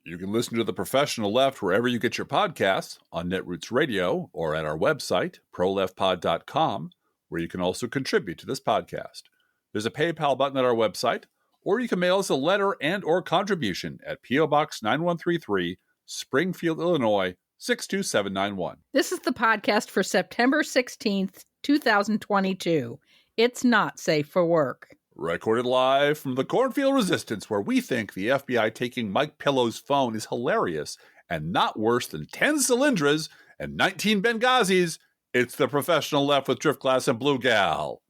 You can listen to The Professional Left wherever you get your podcasts, on Netroots Radio or at our website, proleftpod.com, where you can also contribute to this podcast. There's a PayPal button at our website, or you can mail us a letter and or contribution at P.O. Box 9133, Springfield, Illinois, 62791. This is the podcast for September 16th, 2022. It's not safe for work. Recorded live from the Cornfield Resistance, where we think the FBI taking Mike Pillow's phone is hilarious and not worse than 10 Cylindras and 19 Benghazis. It's The Professional Left with Driftglass and Blue Gal.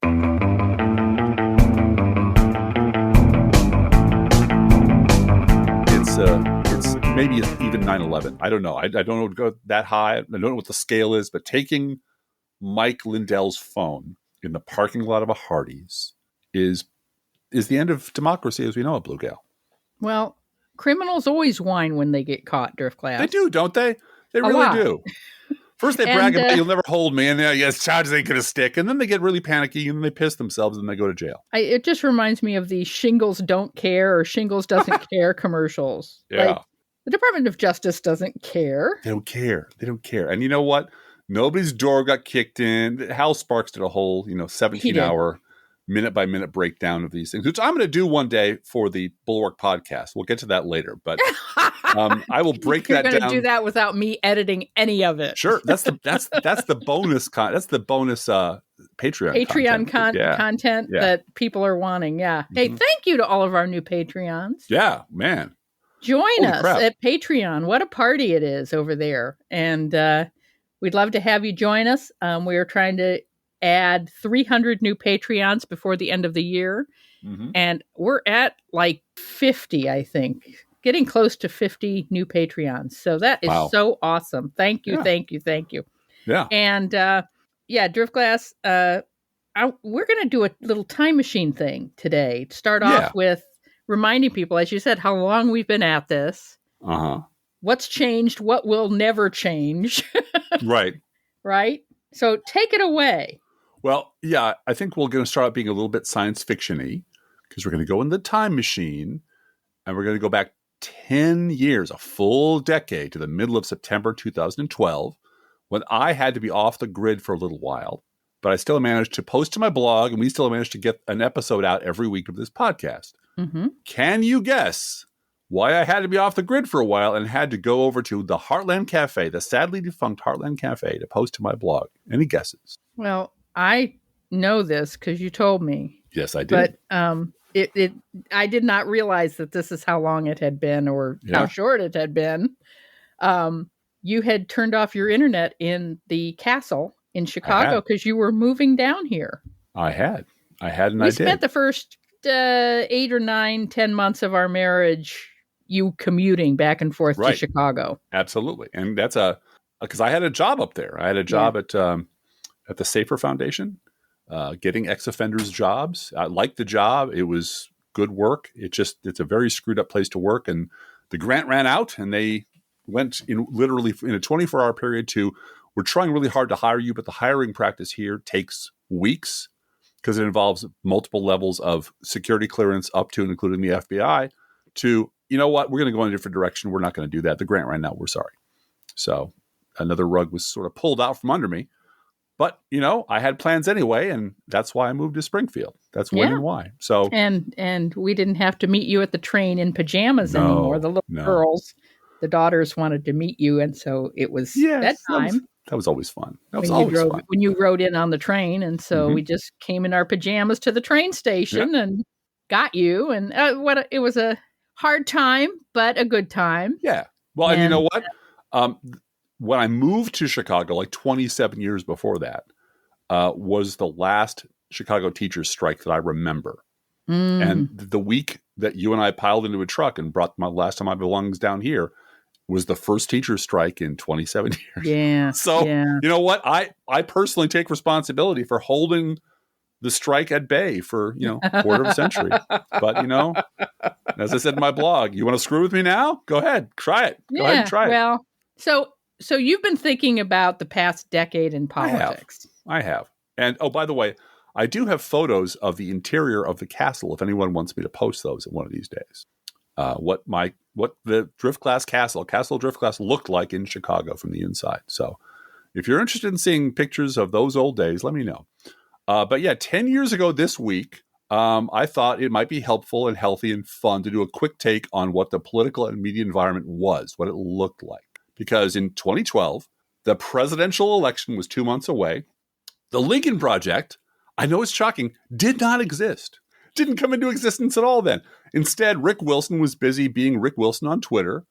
It's maybe even 9/11. I don't know. I don't know to go that high. I don't know what the scale is, but taking Mike Lindell's phone in the parking lot of a Hardee's is the end of democracy as we know it, Blue Gal. Well, criminals always whine when they get caught, Driftglass. They do, don't they? They really do. First they brag about, you'll never hold me, and yes, charges ain't going to stick. And then they get really panicky, and they piss themselves, and they go to jail. It just reminds me of the Shingles don't care or Shingles doesn't care commercials. Yeah. Like, the Department of Justice doesn't care. They don't care. They don't care. And you know what? Nobody's door got kicked in. Hal Sparks did a whole, 17-hour minute-by-minute breakdown of these things, which I'm going to do one day for the Bulwark podcast. We'll get to that later, but I will break that down. You're going to do that without me editing any of it. Sure, that's the bonus Patreon content that people are wanting. Yeah. Hey, thank you to all of our new Patreons. Yeah, man. Join us at Patreon. What a party it is over there, and we'd love to have you join us. We are trying to add 300 new Patreons before the end of the year. And we're at like 50, I think, getting close to 50 new Patreons. So that is so awesome. Thank you. Thank you. Yeah. And Driftglass, we're going to do a little time machine thing today to start off with reminding people, as you said, how long we've been at this. What's changed, what will never change. Right. Right? So take it away. Well, yeah, I think we're going to start out being a little bit science fiction-y because we're going to go in the time machine and we're going to go back 10 years, a full decade, to the middle of September 2012, when I had to be off the grid for a little while, but I still managed to post to my blog, and we still managed to get an episode out every week of this podcast. Can you guess why I had to be off the grid for a while and had to go over to the Heartland Cafe, the sadly defunct Heartland Cafe, to post to my blog? Any guesses? Well, I know this because you told me. Yes, I did. But I did not realize that this is how long it had been or how short it had been. You had turned off your internet in the castle in Chicago because you were moving down here. I had, and I did. We spent the first 8 or 9, 10 months of our marriage you commuting back and forth to Chicago. Absolutely. And that's because I had a job up there. I had a job at the Safer Foundation, getting ex-offenders jobs. I liked the job. It was good work. It's a very screwed up place to work. And the grant ran out and they went literally in a 24-hour period to, we're trying really hard to hire you, but the hiring practice here takes weeks because it involves multiple levels of security clearance up to and including the FBI to, you know what, we're going to go in a different direction. We're not going to do that. The grant ran out. We're sorry. So another rug was sort of pulled out from under me. But, I had plans anyway, and that's why I moved to Springfield. That's when and why. So and we didn't have to meet you at the train in pajamas anymore. The little girls, the daughters wanted to meet you, and so it was bedtime. That was always fun. Fun. When you rode in on the train, and so we just came in our pajamas to the train station and got you. And it was a hard time, but a good time. Yeah. Well, and you know what? When I moved to Chicago, like 27 years before that, was the last Chicago teachers strike that I remember. And the week that you and I piled into a truck and brought my last time my belongings down here was the first teacher strike in 27 years. Yeah. So, you know what? I personally take responsibility for holding the strike at bay for, a quarter of a century. But, as I said in my blog, you want to screw with me now? Go ahead. Try it. Go ahead and try it. Well, so you've been thinking about the past decade in politics. I have. And, oh, by the way, I do have photos of the interior of the castle if anyone wants me to post those in one of these days. What my the Driftglass Castle Driftglass looked like in Chicago from the inside. So if you're interested in seeing pictures of those old days, let me know. But yeah, 10 years ago this week, I thought it might be helpful and healthy and fun to do a quick take on what the political and media environment was, what it looked like. Because in 2012, the presidential election was 2 months away. The Lincoln Project, I know it's shocking, did not exist. Didn't come into existence at all then. Instead, Rick Wilson was busy being Rick Wilson on Twitter,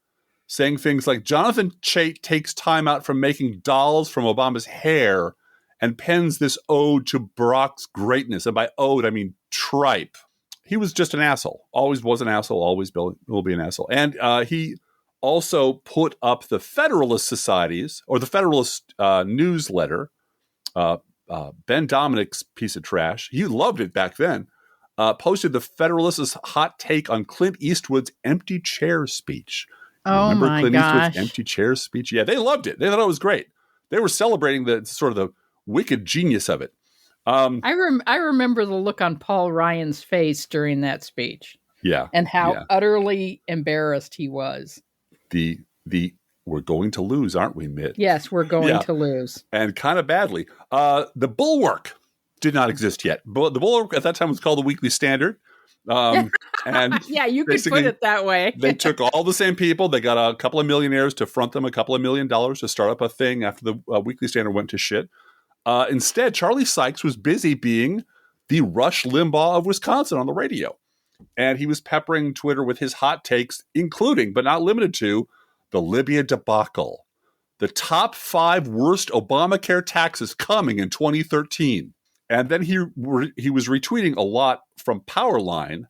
saying things like, Jonathan Chait takes time out from making dolls from Obama's hair and pens this ode to Barack's greatness. And by ode, I mean tripe. He was just an asshole. Always was an asshole, always will be an asshole. And he also put up the Federalist Societies, or the Federalist newsletter, Ben Dominic's piece of trash. He loved it back then. Posted the Federalist's hot take on Clint Eastwood's empty chair speech. Remember my Clint gosh. Eastwood's empty chair speech? Yeah, they loved it. They thought it was great. They were celebrating the sort of the wicked genius of it. I remember the look on Paul Ryan's face during that speech. Yeah. And how utterly embarrassed he was. The we're going to lose, aren't we, Mitt? Yes, we're going to lose. And kind of badly. The Bulwark did not exist yet. But the Bulwark at that time was called the Weekly Standard. And yeah, you could put it that way. They took all the same people. They got a couple of millionaires to front them a couple of $1 million to start up a thing after the Weekly Standard went to shit. Instead, Charlie Sykes was busy being the Rush Limbaugh of Wisconsin on the radio. And he was peppering Twitter with his hot takes, including, but not limited to, the Libya debacle. The top 5 worst Obamacare taxes coming in 2013. And then he was retweeting a lot from Powerline,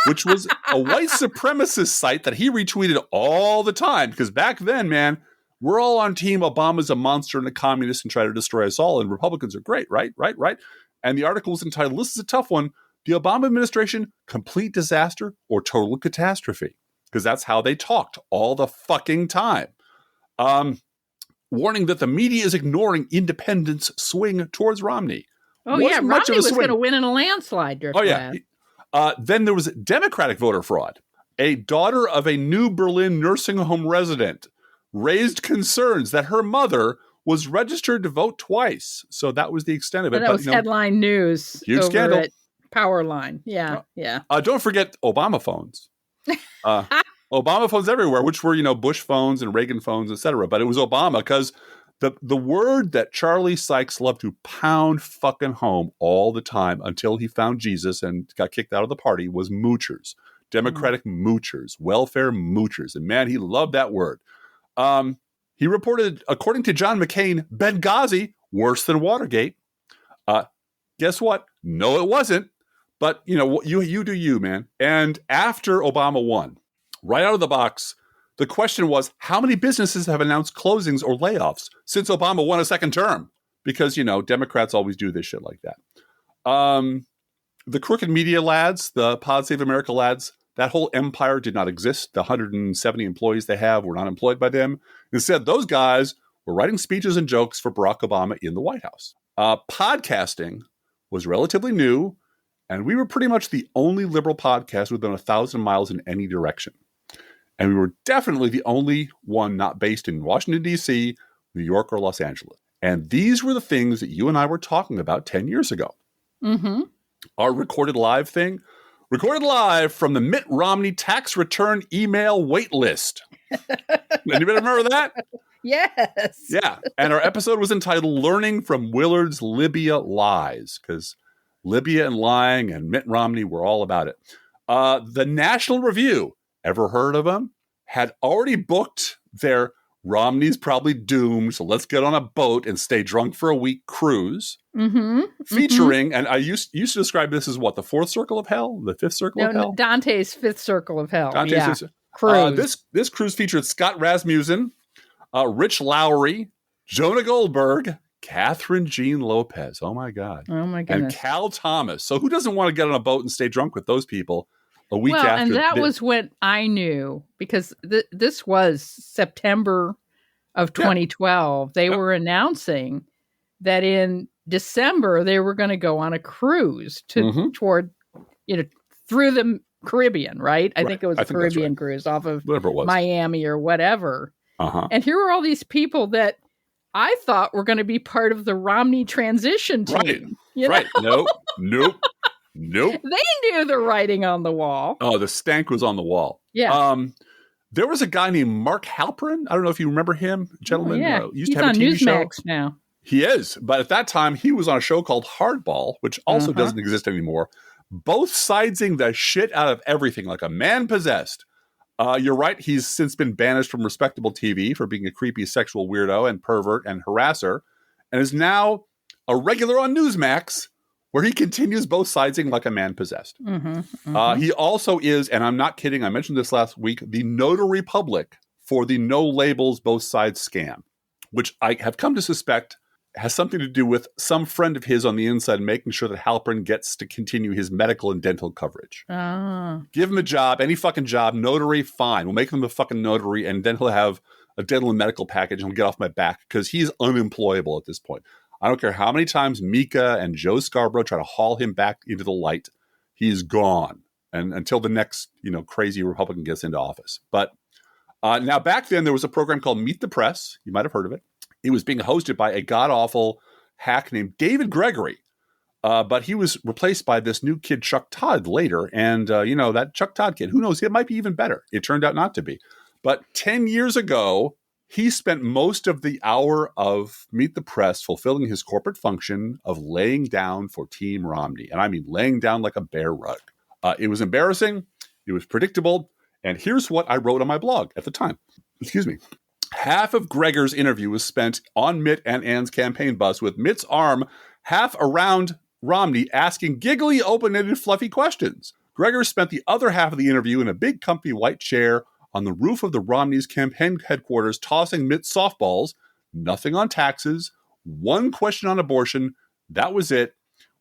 which was a white supremacist site that he retweeted all the time. Because back then, man, we're all on team Obama's a monster and a communist and try to destroy us all. And Republicans are great, right? And the article was entitled, this is a tough one, the Obama administration, complete disaster or total catastrophe. Because that's how they talked all the fucking time. Warning that the media is ignoring independents' swing towards Romney. Oh, yeah, Romney was going to win in a landslide. Oh, yeah. Then there was Democratic voter fraud. A daughter of a New Berlin nursing home resident raised concerns that her mother was registered to vote twice. So that was the extent of it. That was headline news. Huge scandal. At Powerline. Yeah. Don't forget Obama phones. Obama phones everywhere, which were, Bush phones and Reagan phones, etc. But it was Obama because the word that Charlie Sykes loved to pound fucking home all the time until he found Jesus and got kicked out of the party was moochers. Democratic moochers, welfare moochers. And man, he loved that word. He reported, according to John McCain, Benghazi worse than Watergate. Guess what? No, it wasn't. But, you do you, man. And after Obama won, right out of the box, the question was, how many businesses have announced closings or layoffs since Obama won a second term? Because, Democrats always do this shit like that. The crooked media lads, the Pod Save America lads, that whole empire did not exist. The 170 employees they have were not employed by them. Instead, those guys were writing speeches and jokes for Barack Obama in the White House. Podcasting was relatively new, and we were pretty much the only liberal podcast within 1,000 miles in any direction. And we were definitely the only one not based in Washington, D.C., New York, or Los Angeles. And these were the things that you and I were talking about 10 years ago. Mm-hmm. Our recorded live thing, recorded live from the Mitt Romney tax return email wait list. Anybody remember that? Yes. Yeah. And our episode was entitled Learning from Willard's Libya Lies, because Libya and lying and Mitt Romney were all about it. The National Review, ever heard of them? Had already booked their Romney's probably doomed, so let's get on a boat and stay drunk for a week cruise. Mm-hmm. Featuring, and I used to describe this as what, the fourth circle of hell? The fifth circle of hell? Dante's fifth circle of hell. Cruise. This cruise featured Scott Rasmussen, Rich Lowry, Jonah Goldberg, Catherine Jean Lopez. Oh my God. Oh my goodness. And Cal Thomas. So who doesn't want to get on a boat and stay drunk with those people a week after? And that was when I knew, because this was September of 2012. They were announcing that in December they were going to go on a cruise toward, through Caribbean, right? I think it was a Caribbean right. cruise off of whatever it was. Miami or whatever. Uh-huh. And here were all these people that I thought were going to be part of the Romney transition team. Right. You right. know? Nope. They knew the writing on the wall. Oh, the stank was on the wall. Yeah. There was a guy named Mark Halperin. I don't know if you remember him, gentlemen. Yeah. Used He's to have on a TV Newsmax show. now. He is. But at that time, he was on a show called Hardball, which also doesn't exist anymore. Both sidesing the shit out of everything like a man possessed. You're right. He's since been banished from respectable TV for being a creepy sexual weirdo and pervert and harasser, and is now a regular on Newsmax, where he continues both sidesing like a man possessed. He also is, and I'm not kidding, I mentioned this last week, the notary public for the no labels both sides scam, which I have come to suspect has something to do with some friend of his on the inside making sure that Halperin gets to continue his medical and dental coverage. Give him a job, any fucking job, notary, fine. We'll make him a fucking notary, and then he'll have a dental and medical package and he'll get off my back because he's unemployable at this point. I don't care how many times Mika and Joe Scarborough try to haul him back into the light. He's gone. And until the next, crazy Republican gets into office. But now back then there was a program called Meet the Press. You might have heard of it. It was being hosted by a god-awful hack named David Gregory. But he was replaced by this new kid, Chuck Todd, later. And, that Chuck Todd kid, who knows, it might be even better. It turned out not to be. But 10 years ago, he spent most of the hour of Meet the Press fulfilling his corporate function of laying down for Team Romney. And I mean laying down like a bear rug. It was embarrassing. It was predictable. And here's what I wrote on my blog at the time. Excuse me. Half of Gregor's interview was spent on Mitt and Ann's campaign bus with Mitt's arm half around Romney asking giggly, open-ended, fluffy questions. Gregor spent the other half of the interview in a big, comfy white chair on the roof of the Romney's campaign headquarters, tossing Mitt softballs, nothing on taxes, one question on abortion, that was it,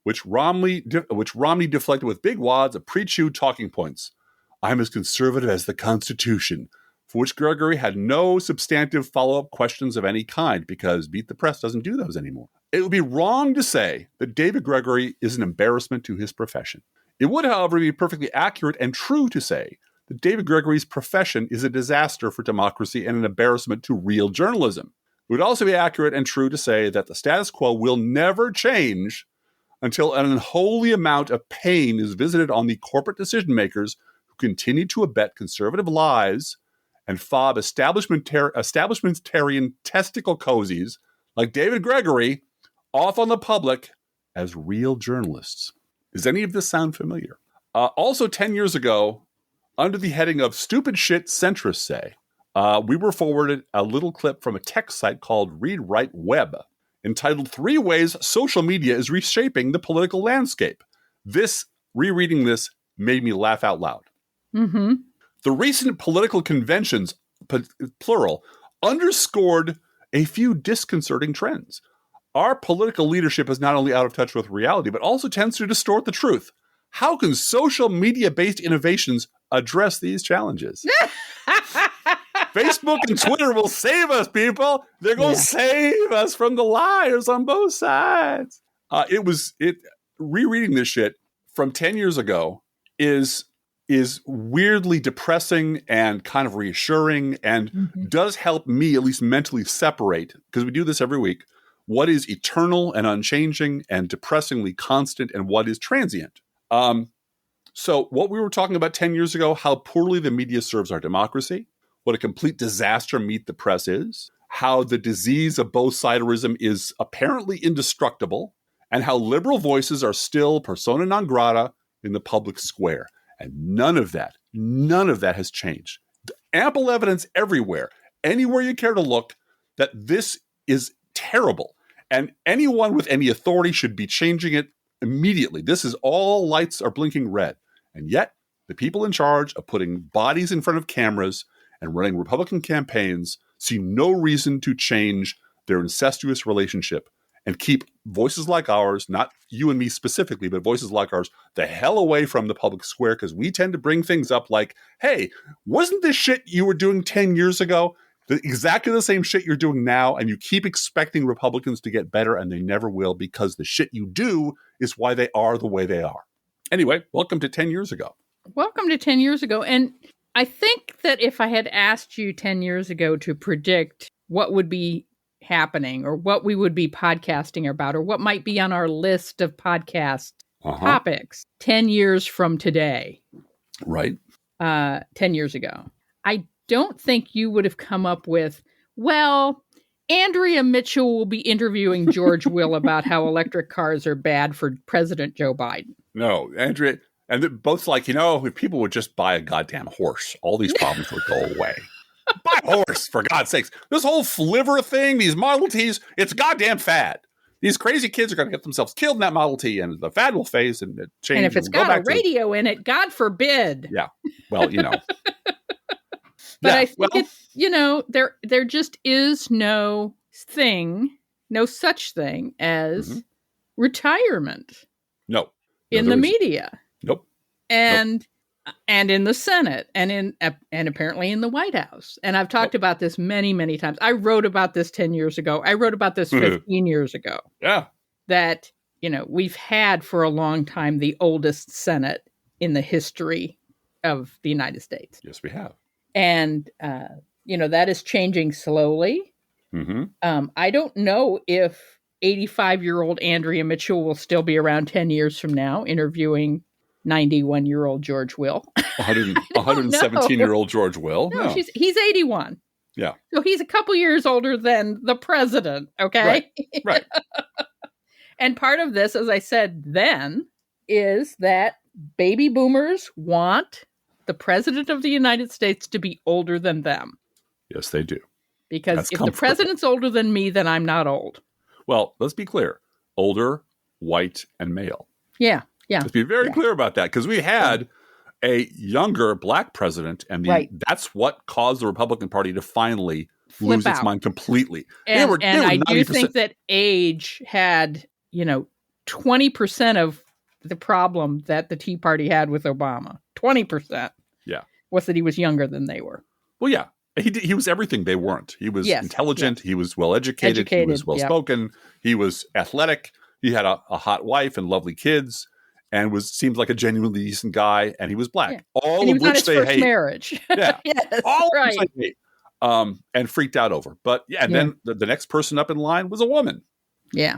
which Romney deflected with big wads of pre-chewed talking points. I'm as conservative as the Constitution, for which Gregory had no substantive follow-up questions of any kind, because Beat the Press doesn't do those anymore. It would be wrong to say that David Gregory is an embarrassment to his profession. It would, however, be perfectly accurate and true to say that David Gregory's profession is a disaster for democracy and an embarrassment to real journalism. It would also be accurate and true to say that the status quo will never change until an unholy amount of pain is visited on the corporate decision makers who continue to abet conservative lies and fob establishmentarian testicle cozies like David Gregory off on the public as real journalists. Does any of this sound familiar? Also, 10 years ago, under the heading of Stupid Shit Centrists Say, we were forwarded a little clip from a tech site called Read Write Web, entitled 3 Ways Social Media is Reshaping the Political Landscape. Rereading this made me laugh out loud. Mm-hmm. The recent political conventions, plural, underscored a few disconcerting trends. Our political leadership is not only out of touch with reality, but also tends to distort the truth. How can social media-based innovations address these challenges? Facebook and Twitter will save us, people. They're going to save us from the liars on both sides. Rereading this shit from 10 years ago is weirdly depressing and kind of reassuring and does help me at least mentally separate, because we do this every week, what is eternal and unchanging and depressingly constant and what is transient. So what we were talking about 10 years ago, how poorly the media serves our democracy, what a complete disaster Meet the Press is, how the disease of both-siderism is apparently indestructible, and how liberal voices are still persona non grata in the public square. And none of that has changed. Ample evidence everywhere, anywhere you care to look, that this is terrible. And anyone with any authority should be changing it immediately. This is all lights are blinking red. And yet, the people in charge of putting bodies in front of cameras and running Republican campaigns see no reason to change their incestuous relationship and keep voices like ours, not you and me specifically, but voices like ours, the hell away from the public square, because we tend to bring things up like, hey, wasn't this shit you were doing 10 years ago exactly the same shit you're doing now, and you keep expecting Republicans to get better, and they never will, because the shit you do is why they are the way they are. Anyway, welcome to 10 years ago. Welcome to 10 years ago. And I think that if I had asked you 10 years ago to predict what would be happening or what we would be podcasting about or what might be on our list of podcast topics 10 years from today. Right. 10 years ago. I don't think you would have come up with, well, Andrea Mitchell will be interviewing George Will about how electric cars are bad for President Joe Biden. No, Andrea, and they're both like, if people would just buy a goddamn horse, all these problems would go away. Buy a horse, for God's sakes. This whole flivver thing, these Model Ts, it's goddamn fad. These crazy kids are going to get themselves killed in that Model T, and the fad will phase and change. And if it's got a radio in it, God forbid. Yeah. Well, But I think there just is no such thing as retirement. No. In the media. Nope. And in the Senate and apparently in the White House. And I've talked about this many, many times. I wrote about this 10 years ago. I wrote about this 15 years ago. Yeah. That, we've had for a long time the oldest Senate in the history of the United States. Yes, we have. And, that is changing slowly. Mm-hmm. I don't know if 85-year-old Andrea Mitchell will still be around 10 years from now interviewing 91-year-old George Will. 117-year-old George Will. No, he's 81. Yeah. So he's a couple years older than the president, okay? Right. And part of this, as I said then, is that baby boomers want the president of the United States to be older than them. Yes, they do. Because if the president's older than me, then I'm not old. Well, let's be clear. Older, white, and male. Yeah. Let's be very clear about that, because we had a younger black president, and that's what caused the Republican Party to finally lose its mind completely. And I do think that age had, 20% of the problem that the Tea Party had with Obama. 20%. Yeah. Was that he was younger than they were. Well, yeah. He was everything they weren't. He was intelligent. Yes. He was well-educated. He was well-spoken. He was athletic. He had a hot wife and lovely kids, and seemed like a genuinely decent guy. And he was black. Yeah. All of which they hate. Marriage. Yeah. Yes, all of which they hate. And freaked out over. But then the next person up in line was a woman. Yeah.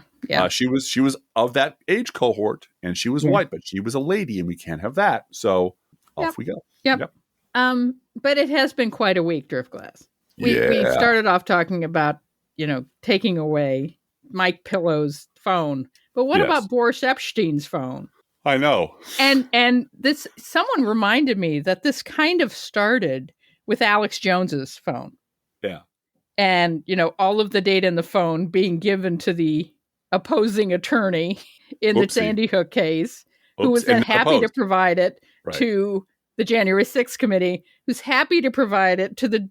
She was of that age cohort, and she was white, but she was a lady, and we can't have that. So off we go. Yep. But it has been quite a week, Driftglass. We started off talking about, taking away Mike Pillow's phone. But what about Boris Epstein's phone? I know. And this, someone reminded me that this kind of started with Alex Jones's phone. Yeah. And, all of the data in the phone being given to the opposing attorney in the Sandy Hook case, who was then happy to provide it to the January 6th committee, who's happy to provide it to the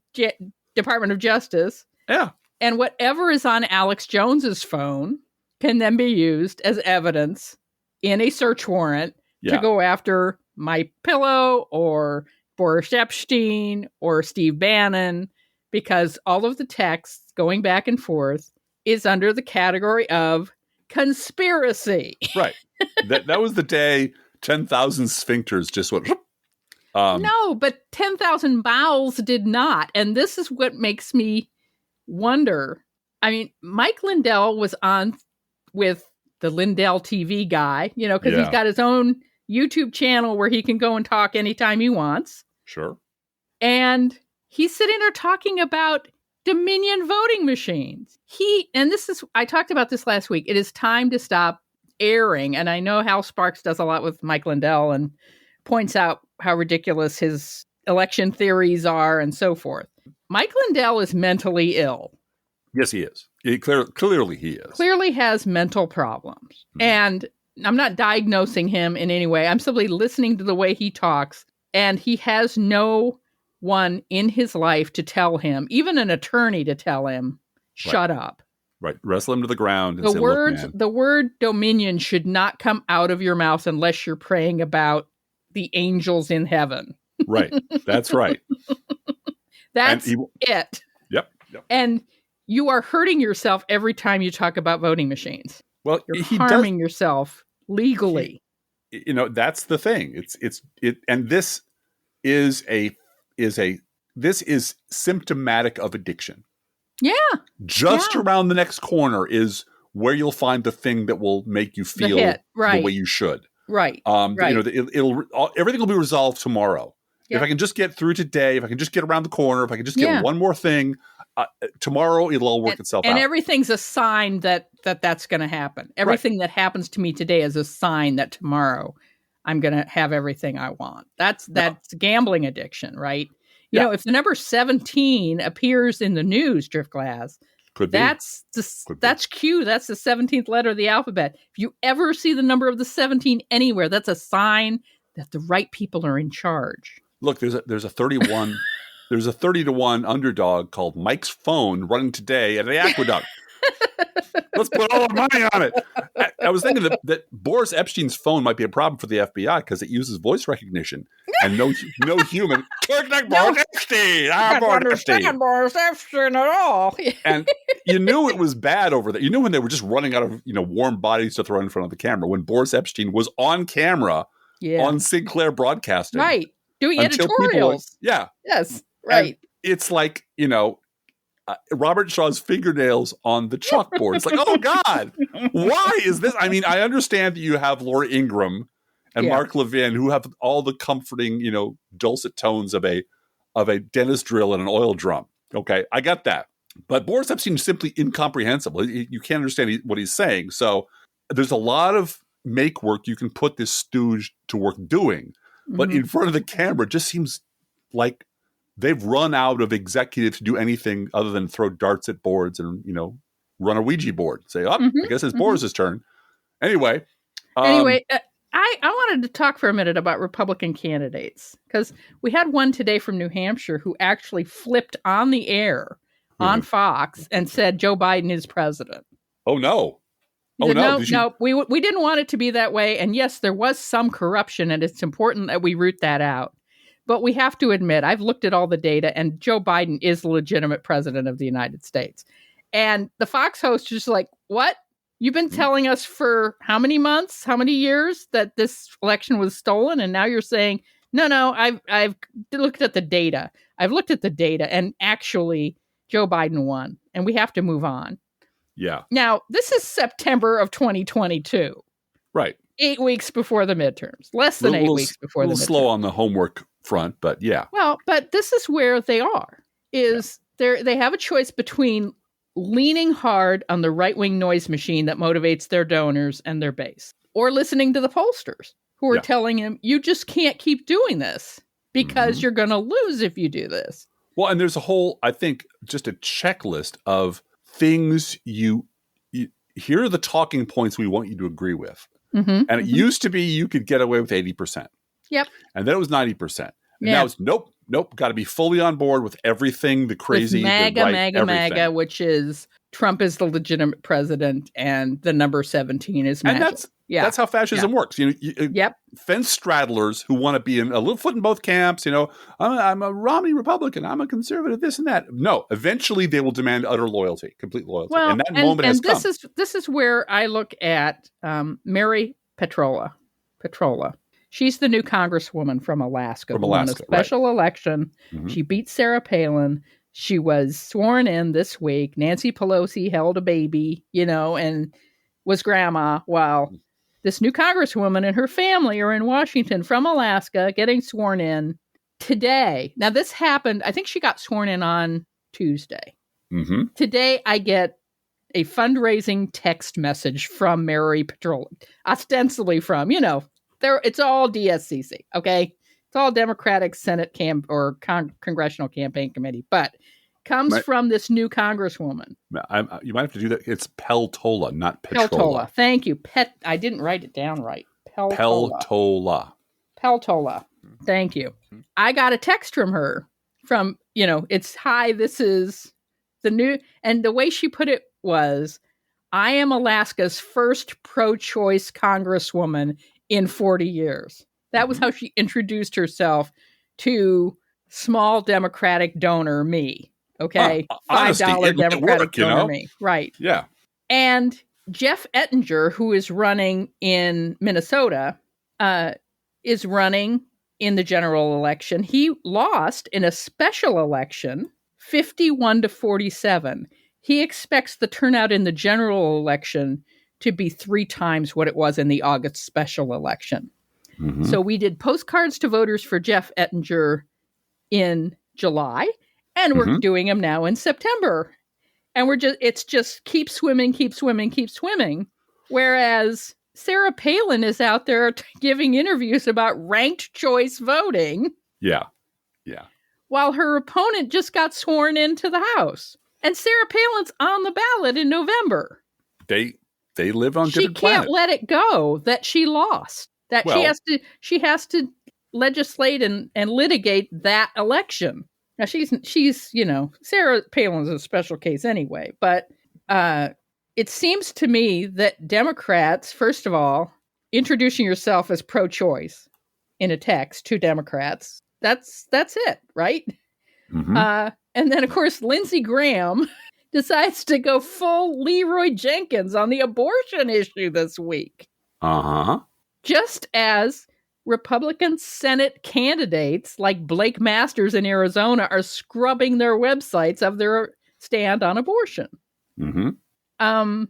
Department of Justice. Yeah. And whatever is on Alex Jones's phone can then be used as evidence in a search warrant to go after Mike Pillow or Boris Epstein or Steve Bannon, because all of the texts going back and forth is under the category of conspiracy. Right. That was the day 10,000 sphincters just went... No, but 10,000 bowels did not. And this is what makes me wonder. I mean, Mike Lindell was on with the Lindell TV guy, because he's got his own YouTube channel where he can go and talk anytime he wants. Sure. And he's sitting there talking about Dominion voting machines. I talked about this last week. It is time to stop airing. And I know Hal Sparks does a lot with Mike Lindell and points out how ridiculous his election theories are and so forth. Mike Lindell is mentally ill. Yes, he is. Clearly he is. Clearly has mental problems. Mm-hmm. And I'm not diagnosing him in any way. I'm simply listening to the way he talks. And he has no one in his life to tell him, even an attorney to tell him, shut up. Right. Wrestle him to the ground. And the word Dominion should not come out of your mouth unless you're praying about the angels in heaven. Right. That's right. That's it. Yep. And you are hurting yourself every time you talk about voting machines. Well, you're harming yourself legally. that's the thing. And this is symptomatic of addiction. Yeah. Just around the next corner is where you'll find the thing that will make you feel the way you should. Right. Everything will be resolved tomorrow. Yep. If I can just get through today, if I can just get around the corner, if I can just get one more thing, tomorrow it'll all work itself out. And everything's a sign that's going to happen. Everything that happens to me today is a sign that tomorrow I'm going to have everything I want. That's gambling addiction, right? You know, if the number 17 appears in the news, Driftglass, that's Q. That's the 17th letter of the alphabet. If you ever see the number of the 17 anywhere, that's a sign that the right people are in charge. Look, there's a 31. There's a 30-1 underdog called Mike's Phone running today at the Aqueduct. Let's put all our money on it. I was thinking that Boris Epstein's phone might be a problem for the FBI because it uses voice recognition and no human. Boris Epstein. I don't understand Boris Epstein at all. And you knew it was bad over there. You knew when they were just running out of warm bodies to throw in front of the camera. When Boris Epstein was on camera on Sinclair Broadcasting, right, doing editorials. Yes. Right. And it's like, Robert Shaw's fingernails on the chalkboard. It's like, oh God, why is this? I mean, I understand that you have Laura Ingraham and Mark Levin who have all the comforting, dulcet tones of a dentist drill and an oil drum. Okay. I got that. But Boris Epstein is simply incomprehensible. You can't understand what he's saying. So there's a lot of make work you can put this stooge to work doing. But in front of the camera, it just seems like they've run out of executives to do anything other than throw darts at boards and, run a Ouija board. Say, I guess it's Boris's turn. Anyway. I wanted to talk for a minute about Republican candidates because we had one today from New Hampshire who actually flipped on the air on Fox and said Joe Biden is president. Oh, no. No, we didn't want it to be that way. And yes, there was some corruption, and it's important that we root that out. But we have to admit, I've looked at all the data, and Joe Biden is the legitimate president of the United States. And the Fox host is just like, what? You've been telling us for how many months, how many years that this election was stolen? And now you're saying, no, I've looked at the data. I've looked at the data, and actually Joe Biden won, and we have to move on. Yeah. Now, this is September of 2022. Right. 8 weeks before the midterms. Less than 8 weeks before the midterms. A little slow on the homework front, but yeah. Well, but this is where they are. They have a choice between leaning hard on the right-wing noise machine that motivates their donors and their base, or listening to the pollsters who are telling him, you just can't keep doing this because you're going to lose if you do this. Well, and there's a whole, I think, just a checklist of things here are the talking points we want you to agree with. And it used to be you could get away with 80%. Yep. And then it was 90%. And now it's nope, got to be fully on board with everything, the crazy, with MAGA, the right, MAGA, everything. MAGA, which is Trump is the legitimate president and the number 17 is magic. And that's how fascism works. Fence straddlers who want to be in a little foot in both camps, I'm a Romney Republican, I'm a conservative, this and that. No, eventually they will demand utter loyalty, complete loyalty. Well, and that moment has come. This is where I look at Mary Petrola. She's the new congresswoman from Alaska. Who won a special election. She beat Sarah Palin. She was sworn in this week. Nancy Pelosi held a baby, and was grandma while this new congresswoman and her family are in Washington from Alaska getting sworn in today. Now, this happened, I think she got sworn in on Tuesday. Today, I get a fundraising text message from Mary Petrola, ostensibly from, it's all DSCC, okay? It's all Democratic Senate Congressional Campaign Committee, but comes from this new congresswoman. You might have to do that. It's Peltola, not Petrola. Peltola. Thank you. I didn't write it down right. Peltola. Thank you. I got a text from her it's, hi, this is the new, and the way she put it was, I am Alaska's first pro-choice congresswoman in 40 years. That was how she introduced herself to small Democratic donor me. Okay. $5 Democratic donor me. Right. Yeah. And Jeff Ettinger, who is running in Minnesota, is running in the general election. He lost in a special election, 51-47. He expects the turnout in the general election to be 3 times what it was in the August special election. Mm-hmm. So we did postcards to voters for Jeff Ettinger in July, and we're doing them now in September. And it's just keep swimming. Whereas Sarah Palin is out there giving interviews about ranked choice voting. Yeah. While her opponent just got sworn into the House. And Sarah Palin's on the ballot in November. They live on different planets. She can't let it go that she lost. That she has to legislate and litigate that election. Now she's Sarah Palin's a special case anyway, but it seems to me that Democrats, first of all, introducing yourself as pro-choice in a text to Democrats, that's it, right? Mm-hmm. And then, of course, Lindsey Graham decides to go full Leroy Jenkins on the abortion issue this week. Uh-huh. Just as Republican Senate candidates like Blake Masters in Arizona are scrubbing their websites of their stand on abortion. Mm-hmm.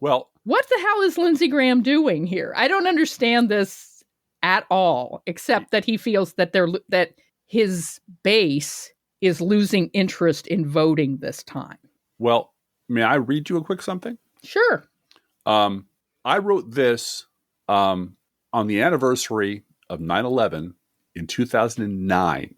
Well, what the hell is Lindsey Graham doing here? I don't understand this at all, except that he feels that that his base is losing interest in voting this time. Well, may I read you a quick something? Sure. I wrote this on the anniversary of 9/11 in 2009.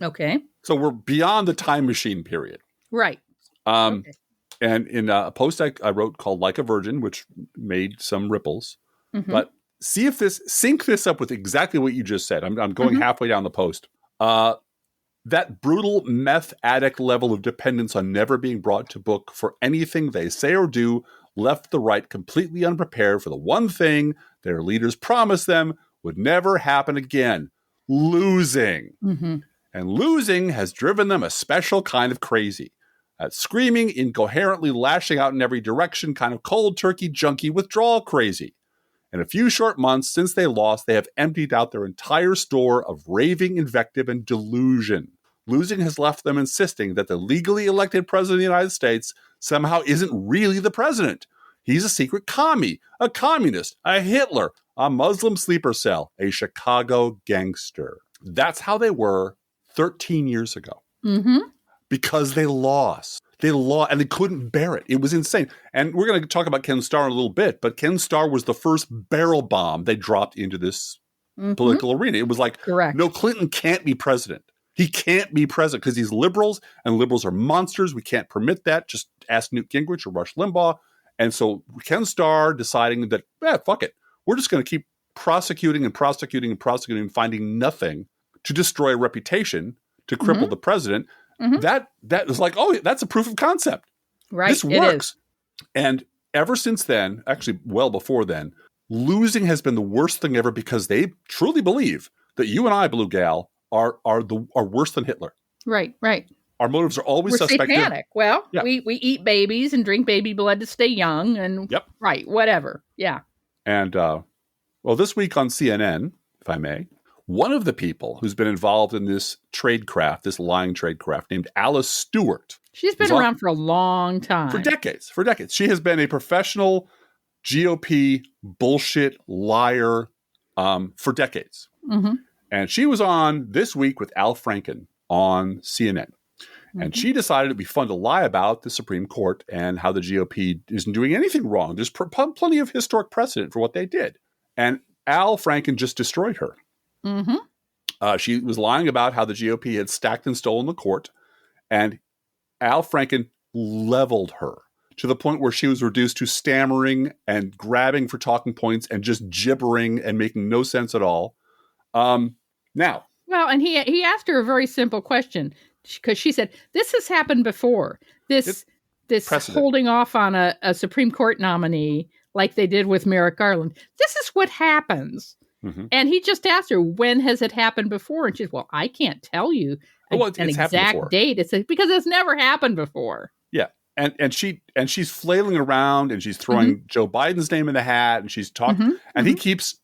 Okay. So we're beyond the time machine period. Right. Okay. And in a post I wrote called Like a Virgin, which made some ripples. Mm-hmm. But sync this up with exactly what you just said. I'm going halfway down the post. That brutal meth addict level of dependence on never being brought to book for anything they say or do left the right completely unprepared for the one thing their leaders promised them would never happen again: losing. Mm-hmm. And losing has driven them a special kind of crazy. That screaming, incoherently lashing out in every direction, kind of cold turkey junkie withdrawal crazy. In a few short months since they lost, they have emptied out their entire store of raving invective and delusion. Losing has left them insisting that the legally elected president of the United States somehow isn't really the president. He's a secret commie, a communist, a Hitler, a Muslim sleeper cell, a Chicago gangster. That's how they were 13 years ago. Mm-hmm. Because they lost. They lost, and they couldn't bear it. It was insane. And we're going to talk about Ken Starr in a little bit, but Ken Starr was the first barrel bomb they dropped into this political arena. It was like, correct. No, Clinton can't be president. He can't be president because he's liberals, and liberals are monsters. We can't permit that. Just ask Newt Gingrich or Rush Limbaugh. And so Ken Starr deciding that, fuck it. We're just going to keep prosecuting and finding nothing to destroy a reputation, to cripple the president. Mm-hmm. That was like, that's a proof of concept. Right. This works. And ever since then, actually well before then, losing has been the worst thing ever because they truly believe that you and I, Blue Gal, are worse than Hitler. Right. Our motives are always suspect. Satanic. Well, yeah. we eat babies and drink baby blood to stay young and right, whatever. Yeah. And this week on CNN, if I may, one of the people who's been involved in this tradecraft, this lying tradecraft, named Alice Stewart. She's been around for a long time. For decades. She has been a professional GOP bullshit liar for decades. Mm-hmm. And she was on This Week with Al Franken on CNN. Mm-hmm. And she decided it'd be fun to lie about the Supreme Court and how the GOP isn't doing anything wrong. There's plenty of historic precedent for what they did. And Al Franken just destroyed her. Mm-hmm. She was lying about how the GOP had stacked and stolen the court, and Al Franken leveled her to the point where she was reduced to stammering and grabbing for talking points and just gibbering and making no sense at all. Now, well, and he asked her a very simple question because she said, "This has happened before. This precedent. Holding off on a Supreme Court nominee like they did with Merrick Garland. This is what happens." Mm-hmm. And he just asked her, when has it happened before? And she's, well, I can't tell you an exact date. It's because it's never happened before. Yeah. And she's flailing around and she's throwing Joe Biden's name in the hat and she's talking and he keeps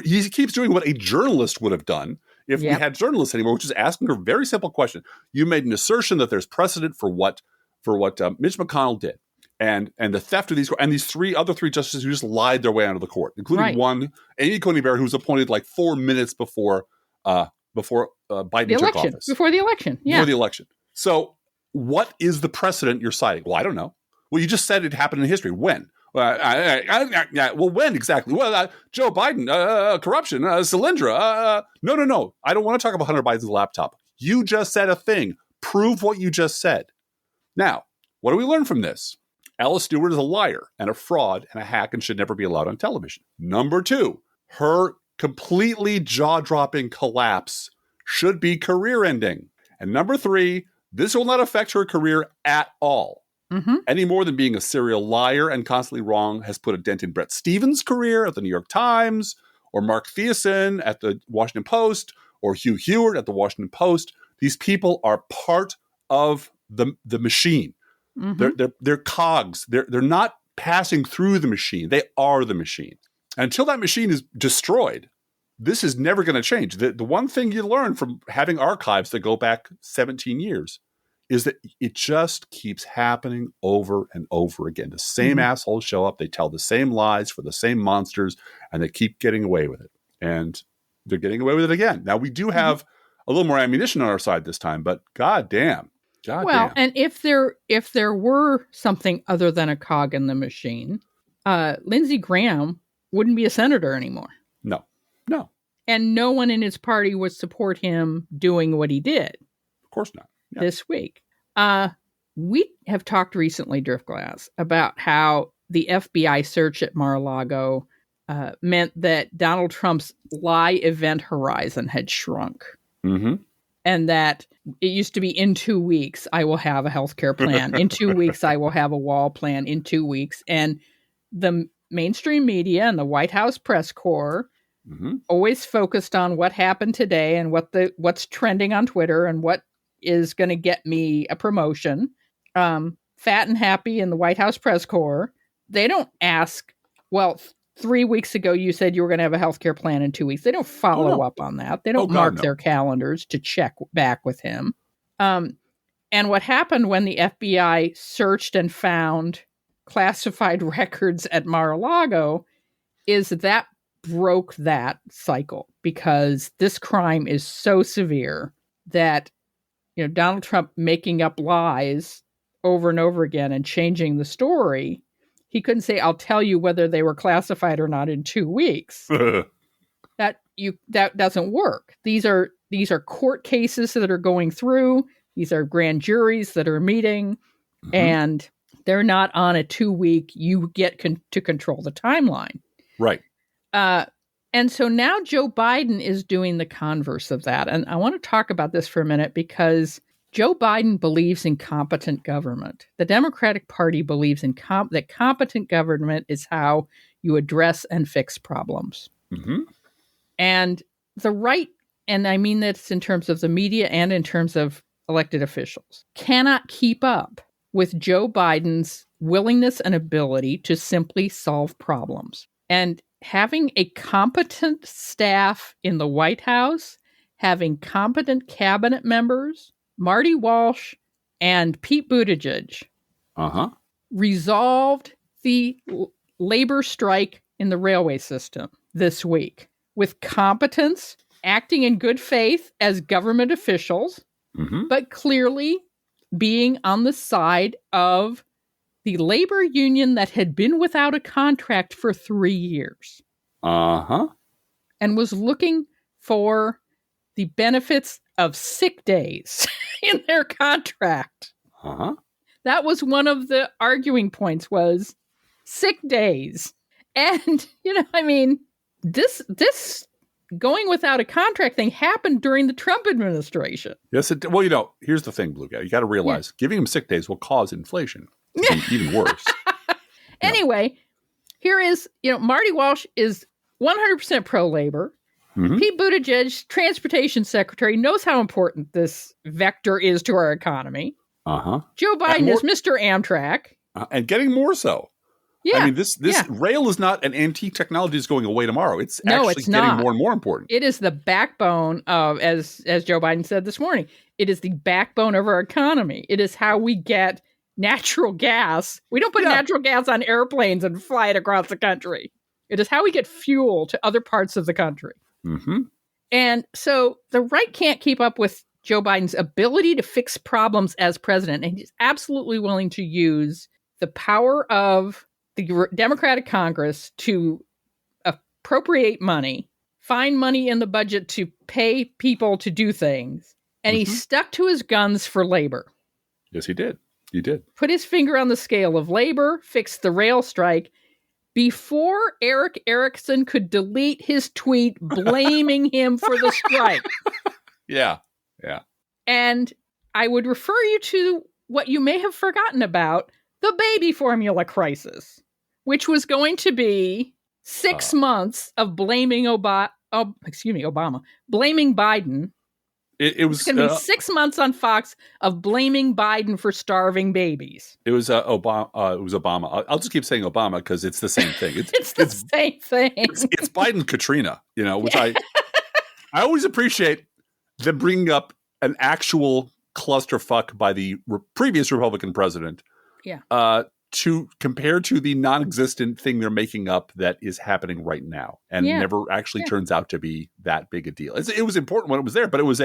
he keeps doing what a journalist would have done if we had journalists anymore, which is asking her a very simple question. You made an assertion that there's precedent for what Mitch McConnell did, and the theft of these 3 justices who just lied their way out of the court, including one, Amy Coney Barrett, who was appointed like 4 minutes before Biden took office. Before the election. Yeah. Before the election. So what is the precedent you're citing? Well, I don't know. Well, you just said it happened in history. When? Well, when exactly? Well, Joe Biden, corruption, Solyndra. No. I don't want to talk about Hunter Biden's laptop. You just said a thing. Prove what you just said. Now, what do we learn from this? Alice Stewart is a liar and a fraud and a hack and should never be allowed on television. Number 2, her completely jaw-dropping collapse should be career-ending. And number 3, this will not affect her career at all. Any more than being a serial liar and constantly wrong has put a dent in Bret Stephens' career at the New York Times, or Mark Thiessen at the Washington Post, or Hugh Hewitt at the Washington Post. These people are part of the machine. They're cogs. They're not passing through the machine. They are the machine. Until that machine is destroyed, this is never going to change. The one thing you learn from having archives that go back 17 years is that it just keeps happening over and over again. The same assholes show up. They tell the same lies for the same monsters, and they keep getting away with it. And they're getting away with it again. Now, we do have a little more ammunition on our side this time, but goddamn. And if there were something other than a cog in the machine, Lindsey Graham wouldn't be a senator anymore. No. And no one in his party would support him doing what he did. Of course not. Yeah. This week. We have talked recently, Driftglass, about how the FBI search at Mar-a-Lago meant that Donald Trump's lie event horizon had shrunk. And that it used to be in 2 weeks, I will have a healthcare plan. In 2 weeks, I will have a wall plan. In 2 weeks. And the mainstream media and the White House press corps always focused on what happened today and what's trending on Twitter and what is going to get me a promotion. Fat and happy in the White House press corps. They don't ask, well, 3 weeks ago, you said you were going to have a healthcare plan in 2 weeks. They don't follow up on that. They don't mark their calendars to check back with him. And what happened when the FBI searched and found classified records at Mar-a-Lago is that broke that cycle, because this crime is so severe that Donald Trump making up lies over and over again and changing the story, he couldn't say, I'll tell you whether they were classified or not in 2 weeks. That doesn't work. These are court cases that are going through. These are grand juries that are meeting, and they're not on a 2-week, you get to control the timeline. Right. And so now Joe Biden is doing the converse of that. And I want to talk about this for a minute, because Joe Biden believes in competent government. The Democratic Party believes in that competent government is how you address and fix problems. And the right, and I mean this in terms of the media and in terms of elected officials, cannot keep up with Joe Biden's willingness and ability to simply solve problems. And having a competent staff in the White House, having competent cabinet members, Marty Walsh and Pete Buttigieg resolved the labor strike in the railway system this week with competence, acting in good faith as government officials, but clearly being on the side of the labor union that had been without a contract for 3 years. And was looking for the benefits of sick days in their contract. That was one of the arguing points, was sick days. And, this going without a contract thing happened during the Trump administration. Yes. Well, here's the thing, Blue Guy. You got to realize giving them sick days will cause inflation. Even worse. Anyway, here is, Marty Walsh is 100% pro-labor. Pete Buttigieg, transportation secretary, knows how important this vector is to our economy. Joe Biden is Mr. Amtrak. And getting more so. Yeah. I mean, this rail is not an antique technology that's going away tomorrow. It's actually getting more and more important. It is the backbone of, as Joe Biden said this morning, it is the backbone of our economy. It is how we get natural gas. We don't put natural gas on airplanes and fly it across the country. It is how we get fuel to other parts of the country. Mm-hmm. And so the right can't keep up with Joe Biden's ability to fix problems as president. And he's absolutely willing to use the power of the Democratic Congress to appropriate money, find money in the budget to pay people to do things. And he stuck to his guns for labor. Yes, he did. He did. Put his finger on the scale of labor, fixed the rail strike before Eric Erickson could delete his tweet blaming him for the strike. Yeah. And I would refer you to what you may have forgotten about, the baby formula crisis, which was going to be 6 months of blaming Obama, blaming Biden. It was going to be 6 months on Fox of blaming Biden for starving babies. It was Obama. It was Obama. I'll just keep saying Obama because it's the same thing. It's the same thing. It's Biden Katrina, which I always appreciate them bringing up an actual clusterfuck by the previous Republican president. Yeah. To compare to the non-existent thing they're making up that is happening right now and never actually turns out to be that big a deal. It was important when it was there, but it was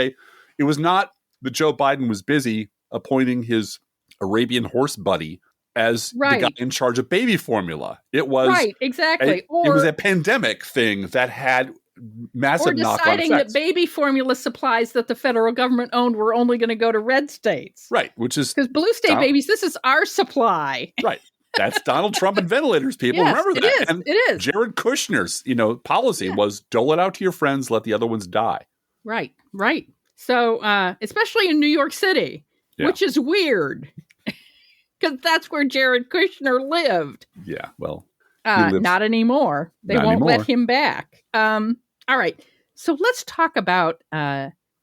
not that Joe Biden was busy appointing his Arabian horse buddy as the guy in charge of baby formula. It was exactly. It was a pandemic thing that had massive knock-on effects. Or deciding that baby formula supplies that the federal government owned were only going to go to red states. Right, which is... Because blue state babies, this is our supply. Right. That's Donald Trump and ventilators, people. Yes, remember that. It is. Jared Kushner's, policy was dole it out to your friends, let the other ones die. Right. So, especially in New York City, which is weird. Because that's where Jared Kushner lived. Yeah, well... not anymore. They won't let him back. All right. So let's talk about,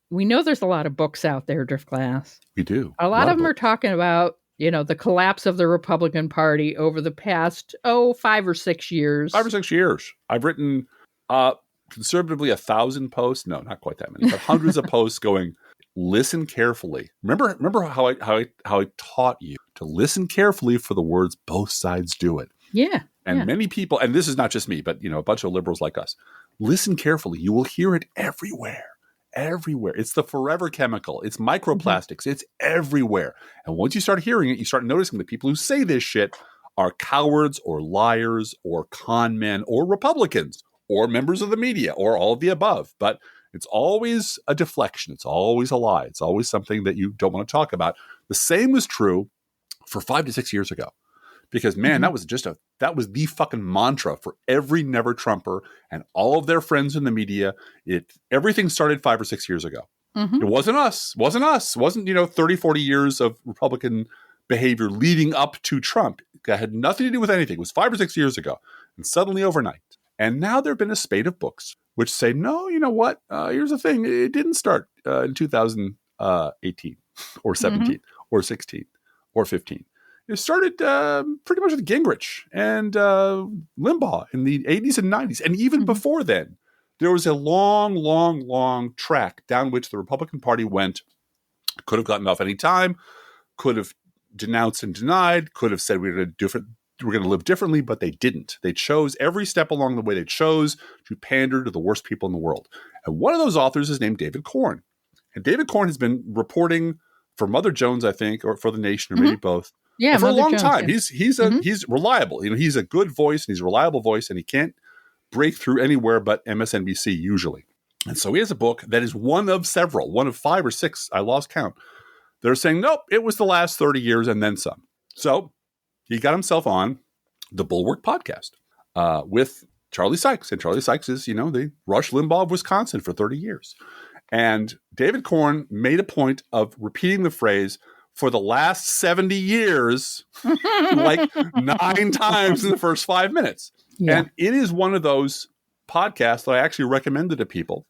we know there's a lot of books out there, Drift Glass. We do. A lot of them are talking about, the collapse of the Republican Party over the past, 5 or 6 years. 5 or 6 years. I've written conservatively 1,000 posts. No, not quite that many, but hundreds of posts going, listen carefully. Remember how I taught you to listen carefully for the words, both sides do it. Yeah. And many people, and this is not just me, but a bunch of liberals like us, listen carefully. You will hear it everywhere. Everywhere. It's the forever chemical. It's microplastics. It's everywhere. And once you start hearing it, you start noticing the people who say this shit are cowards or liars or con men or Republicans or members of the media or all of the above. But it's always a deflection. It's always a lie. It's always something that you don't want to talk about. The same was true for 5 to 6 years ago. Because, man, that was the fucking mantra for every never Trumper and all of their friends in the media. Everything started 5 or 6 years ago. It wasn't us. It wasn't 30, 40 years of Republican behavior leading up to Trump. That had nothing to do with anything. It was 5 or 6 years ago. And suddenly overnight. And now there have been a spate of books which say, no, you know what? Here's the thing. It didn't start in 2018 or 17 or 16 or 15. It started pretty much with Gingrich and Limbaugh in the 80s and 90s. And even before then, there was a long, long, long track down which the Republican Party went, could have gotten off any time, could have denounced and denied, could have said we're going to live differently, but they didn't. They chose every step along the way. They chose to pander to the worst people in the world. And one of those authors is named David Corn. And David Corn has been reporting for Mother Jones, I think, or for The Nation, or maybe both. Yeah, for a long Jones, time. Yeah. He's reliable. He's a good voice and he's a reliable voice, and he can't break through anywhere but MSNBC usually. And so he has a book that is one of several, one of 5 or 6, I lost count. They're saying, nope, it was the last 30 years and then some. So he got himself on the Bulwark podcast with Charlie Sykes. And Charlie Sykes is, the Rush Limbaugh of Wisconsin for 30 years. And David Corn made a point of repeating the phrase, for the last 70 years, like 9 times in the first 5 minutes. Yeah. And it is one of those podcasts that I actually recommended to people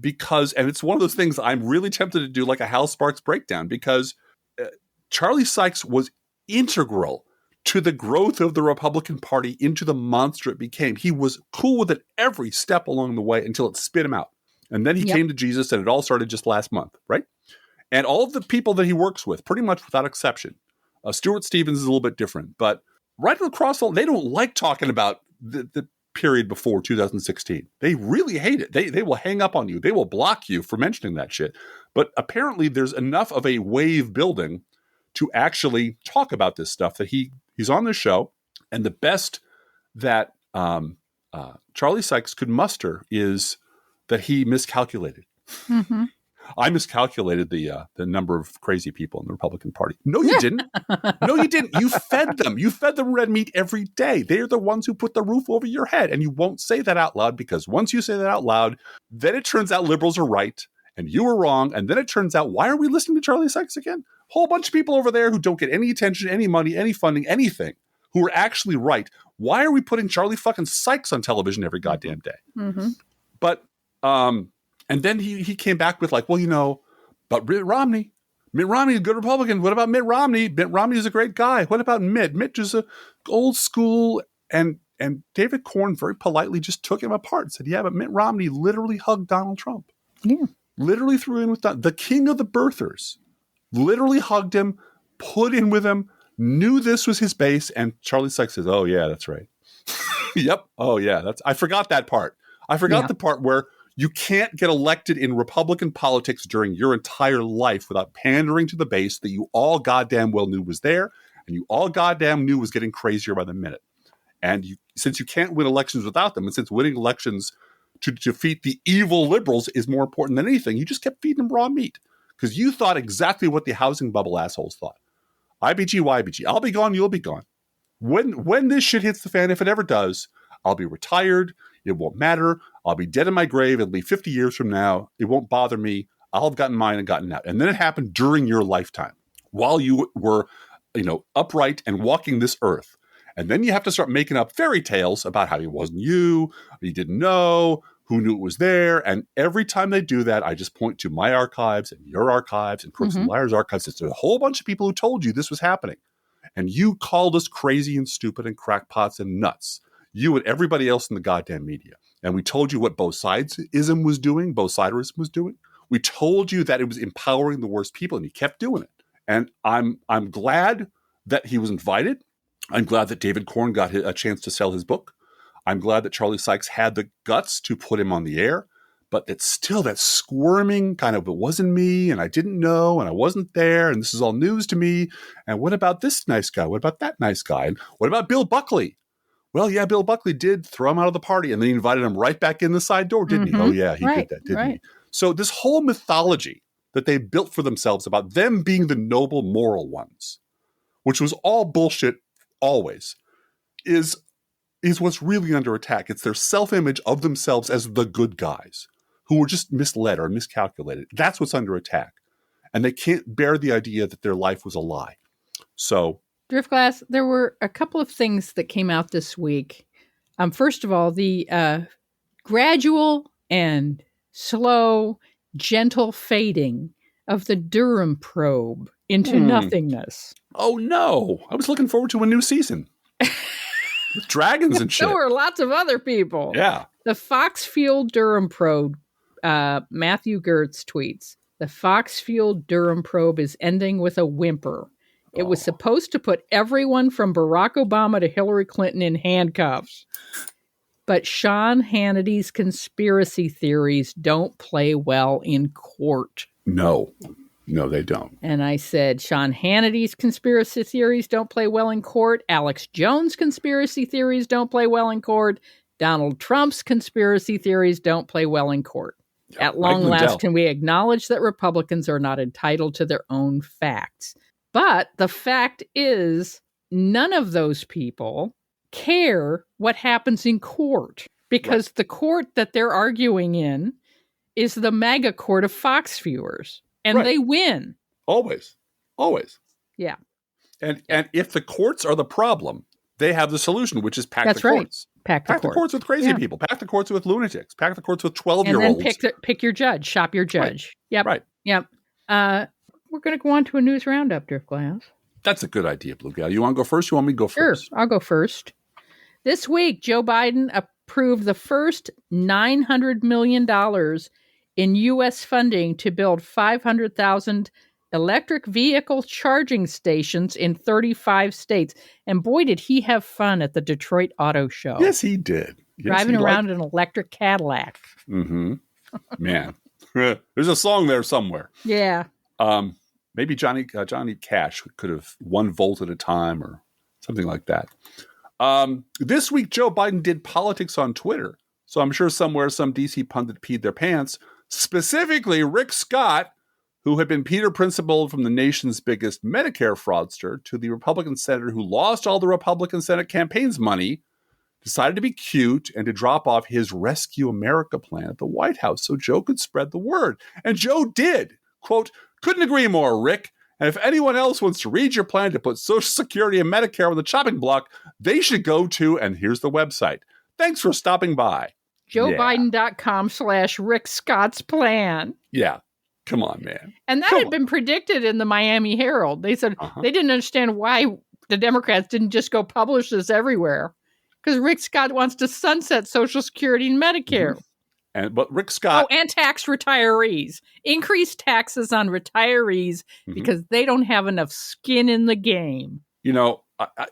because, and it's one of those things I'm really tempted to do like a Hal Sparks breakdown because Charlie Sykes was integral to the growth of the Republican Party into the monster it became. He was cool with it every step along the way until it spit him out. And then he came to Jesus, and it all started just last month, right? And all of the people that he works with, pretty much without exception, Stuart Stevens is a little bit different, but right across, they don't like talking about the period before 2016. They really hate it. They will hang up on you. They will block you for mentioning that shit. But apparently there's enough of a wave building to actually talk about this stuff that he's on this show. And the best that Charlie Sykes could muster is that he miscalculated. Mm-hmm. I miscalculated the number of crazy people in the Republican Party. No, you didn't. No, you didn't. You fed them. You fed them red meat every day. They're the ones who put the roof over your head. And you won't say that out loud, because once you say that out loud, then it turns out liberals are right and you were wrong. And then it turns out, why are we listening to Charlie Sykes again? Whole bunch of people over there who don't get any attention, any money, any funding, anything, who are actually right. Why are we putting Charlie fucking Sykes on television every goddamn day? Mm-hmm. But, and then he came back with like, well, but Mitt Romney is a good Republican. What about Mitt Romney? Mitt Romney is a great guy. What about Mitt? Mitt is a old school. And David Corn very politely just took him apart and said, yeah, but Mitt Romney literally hugged Donald Trump. Yeah. Literally threw in with the king of the birthers. Literally hugged him, put in with him, knew this was his base. And Charlie Sykes says, oh, yeah, that's right. Yep. Oh, yeah. I forgot that part. I forgot the part where you can't get elected in Republican politics during your entire life without pandering to the base that you all goddamn well knew was there, and you all goddamn knew was getting crazier by the minute. And since you can't win elections without them, and since winning elections to defeat the evil liberals is more important than anything, you just kept feeding them raw meat because you thought exactly what the housing bubble assholes thought. IBG, YBG, I'll be gone, you'll be gone. When this shit hits the fan, if it ever does, I'll be retired. It won't matter. I'll be dead in my grave. It'll be 50 years from now. It won't bother me. I'll have gotten mine and gotten out. And then it happened during your lifetime while you were, upright and walking this earth. And then you have to start making up fairy tales about how it wasn't you didn't know, who knew it was there. And every time they do that, I just point to my archives and your archives and Crooks and Liars archives. It's a whole bunch of people who told you this was happening. And you called us crazy and stupid and crackpots and nuts. You and everybody else in the goddamn media. And we told you what both-siderism was doing. Both-siderism was doing. We told you that it was empowering the worst people, and he kept doing it. And I'm glad that he was invited. I'm glad that David Corn got a chance to sell his book. I'm glad that Charlie Sykes had the guts to put him on the air. But it's still that squirming kind of, it wasn't me, and I didn't know, and I wasn't there, and this is all news to me. And what about this nice guy? What about that nice guy? And what about Bill Buckley? Well, yeah, Bill Buckley did throw him out of the party, and then he invited him right back in the side door, didn't he? Oh, yeah, he did that, didn't he? So this whole mythology that they built for themselves about them being the noble moral ones, which was all bullshit always, is what's really under attack. It's their self-image of themselves as the good guys who were just misled or miscalculated. That's what's under attack. And they can't bear the idea that their life was a lie. So Driftglass, there were a couple of things that came out this week. First of all, the gradual and slow, gentle fading of the Durham probe into nothingness. Oh, no. I was looking forward to a new season. With dragons and shit. There were lots of other people. Yeah. The Foxfield Durham probe, Matthew Gertz tweets, the Foxfield Durham probe is ending with a whimper. It was supposed to put everyone from Barack Obama to Hillary Clinton in handcuffs. But Sean Hannity's conspiracy theories don't play well in court. No, they don't. And I said, Sean Hannity's conspiracy theories don't play well in court. Alex Jones' conspiracy theories don't play well in court. Donald Trump's conspiracy theories don't play well in court. Yep. At long last, can we acknowledge that Republicans are not entitled to their own facts? But the fact is, none of those people care what happens in court because the court that they're arguing in is the MAGA court of Fox viewers, and they win. Always. Yeah. And if the courts are the problem, they have the solution, which is pack the courts. Pack the courts with crazy people. Pack the courts with lunatics. Pack the courts with 12-year-olds. And then pick your judge. Shop your judge. Right. Yep. Right. Yep. We're going to go on to a news roundup, Driftglass. That's a good idea, Blue Gal. You want to go first? You want me to go first? Sure, I'll go first. This week, Joe Biden approved the first $900 million in U.S. funding to build 500,000 electric vehicle charging stations in 35 states. And boy, did he have fun at the Detroit Auto Show. Yes, he did. Yes, driving around in an electric Cadillac. Mm-hmm. Man, there's a song there somewhere. Yeah. Maybe Johnny Cash could have 1 volt at a time or something like that. This week, Joe Biden did politics on Twitter. So I'm sure somewhere some DC pundit peed their pants. Specifically, Rick Scott, who had been Peter Principle from the nation's biggest Medicare fraudster to the Republican senator who lost all the Republican Senate campaign's money, decided to be cute and to drop off his Rescue America plan at the White House so Joe could spread the word. And Joe did. Quote, couldn't agree more, Rick. And if anyone else wants to read your plan to put Social Security and Medicare on the chopping block, they should go to, and here's the website. Thanks for stopping by. JoeBiden.com/Rick Scott's plan. Yeah. Come on, man. And that had been predicted in the Miami Herald. They said they didn't understand why the Democrats didn't just go publish this everywhere. Because Rick Scott wants to sunset Social Security and Medicare. But Rick Scott... and tax retirees. Increase taxes on retirees because they don't have enough skin in the game. You know,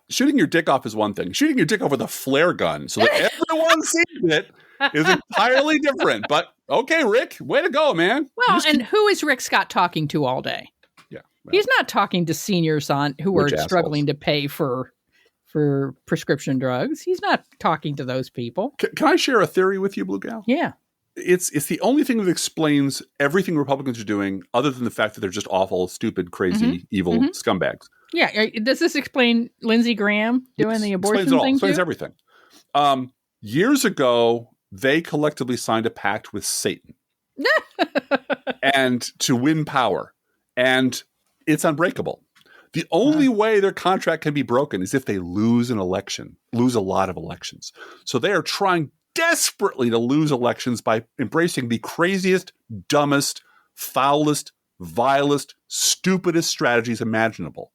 shooting your dick off is one thing. Shooting your dick off with a flare gun so that everyone sees it is entirely different. But, okay, Rick, way to go, man. Well, and who is Rick Scott talking to all day? Yeah. Well, he's not talking to seniors who are struggling to pay for prescription drugs. He's not talking to those people. Can I share a theory with you, Blue Gal? Yeah. It's the only thing that explains everything Republicans are doing other than the fact that they're just awful, stupid, crazy, evil scumbags. Yeah. Does this explain Lindsey Graham doing the abortion thing? It explains everything. Years ago, they collectively signed a pact with Satan and to win power. And it's unbreakable. The only way their contract can be broken is if they lose an election, lose a lot of elections. So they are trying desperately to lose elections by embracing the craziest, dumbest, foulest, vilest, stupidest strategies imaginable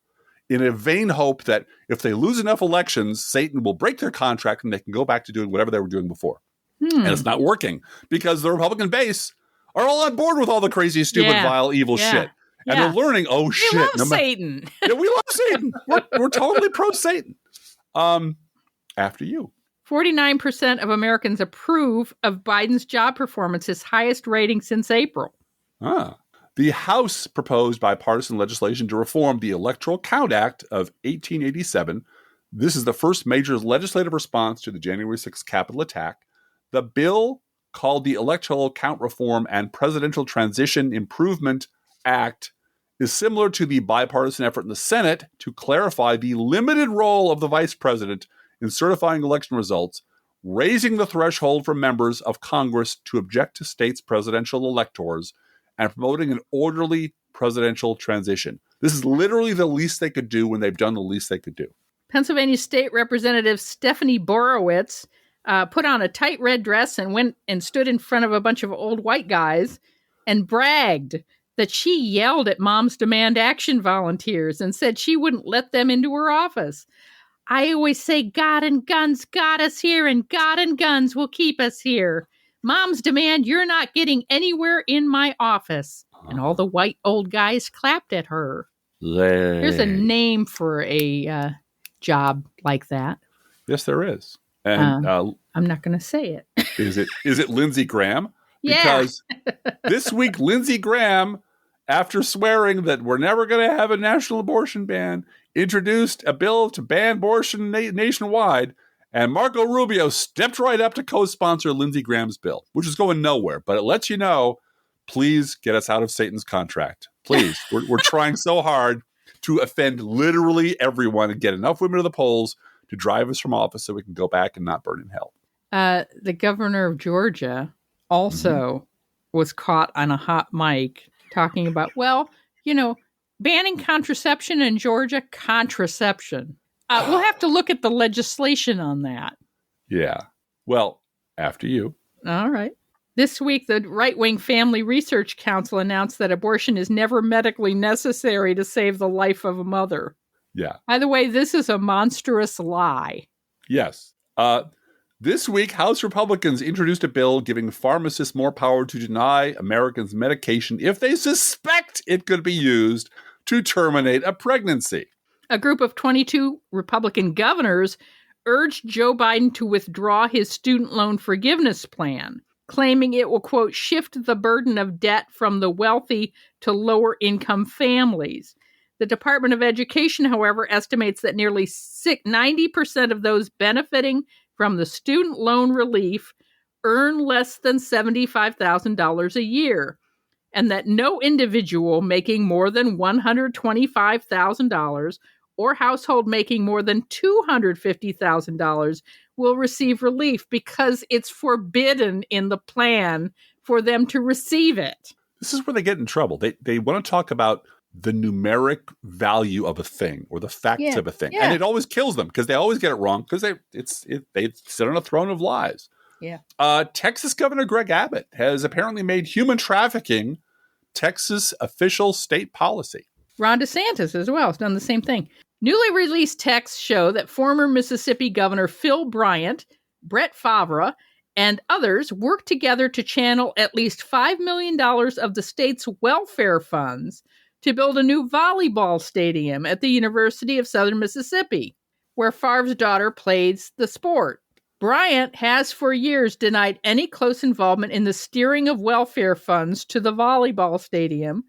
in a vain hope that if they lose enough elections, Satan will break their contract and they can go back to doing whatever they were doing before. And it's not working because the Republican base are all on board with all the crazy, stupid, vile, evil shit. And they're learning, shit. We love Satan. Yeah, we love Satan. We're totally pro-Satan. After you. 49% of Americans approve of Biden's job performance, his highest rating since April. The House proposed bipartisan legislation to reform the Electoral Count Act of 1887. This is the first major legislative response to the January 6th Capitol attack. The bill, called the Electoral Count Reform and Presidential Transition Improvement Act, is similar to the bipartisan effort in the Senate to clarify the limited role of the vice president in certifying election results, raising the threshold for members of Congress to object to states' presidential electors, and promoting an orderly presidential transition. This is literally the least they could do when they've done the least they could do. Pennsylvania State Representative Stephanie Borowitz put on a tight red dress and went and stood in front of a bunch of old white guys and bragged that she yelled at Moms Demand Action volunteers and said she wouldn't let them into her office. I always say God and guns got us here, and God and guns will keep us here. Moms demand you're not getting anywhere in my office. And all the white old guys clapped at her. There's a name for a job like that. Yes, there is. And I'm not going to say it. Is it Lindsey Graham? Yeah. Because this week, Lindsey Graham, after swearing that we're never going to have a national abortion ban, introduced a bill to ban abortion nationwide, and Marco Rubio stepped right up to co-sponsor Lindsey Graham's bill, which is going nowhere. But it lets you know, please get us out of Satan's contract. Please. We're trying so hard to offend literally everyone and get enough women to the polls to drive us from office so we can go back and not burn in hell. The governor of Georgia also was caught on a hot mic talking about, banning contraception in Georgia, contraception. We'll have to look at the legislation on that. Yeah. Well, after you. All right. This week, the right-wing Family Research Council announced that abortion is never medically necessary to save the life of a mother. Yeah. By the way, this is a monstrous lie. Yes. This week, House Republicans introduced a bill giving pharmacists more power to deny Americans medication if they suspect it could be used to terminate a pregnancy. A group of 22 Republican governors urged Joe Biden to withdraw his student loan forgiveness plan, claiming it will, quote, shift the burden of debt from the wealthy to lower income families. The Department of Education, however, estimates that nearly 90% of those benefiting from the student loan relief earn less than $75,000 a year, and that no individual making more than $125,000 or household making more than $250,000 will receive relief because it's forbidden in the plan for them to receive it. This is where they get in trouble. They want to talk about the numeric value of a thing or the facts of a thing. And it always kills them because they always get it wrong because they sit on a throne of lies. Yeah. Texas Governor Greg Abbott has apparently made human trafficking Texas official state policy. Ron DeSantis as well has done the same thing. Newly released texts show that former Mississippi Governor Phil Bryant, Brett Favre, and others worked together to channel at least $5 million of the state's welfare funds to build a new volleyball stadium at the University of Southern Mississippi, where Favre's daughter plays the sport. Bryant has for years denied any close involvement in the steering of welfare funds to the volleyball stadium,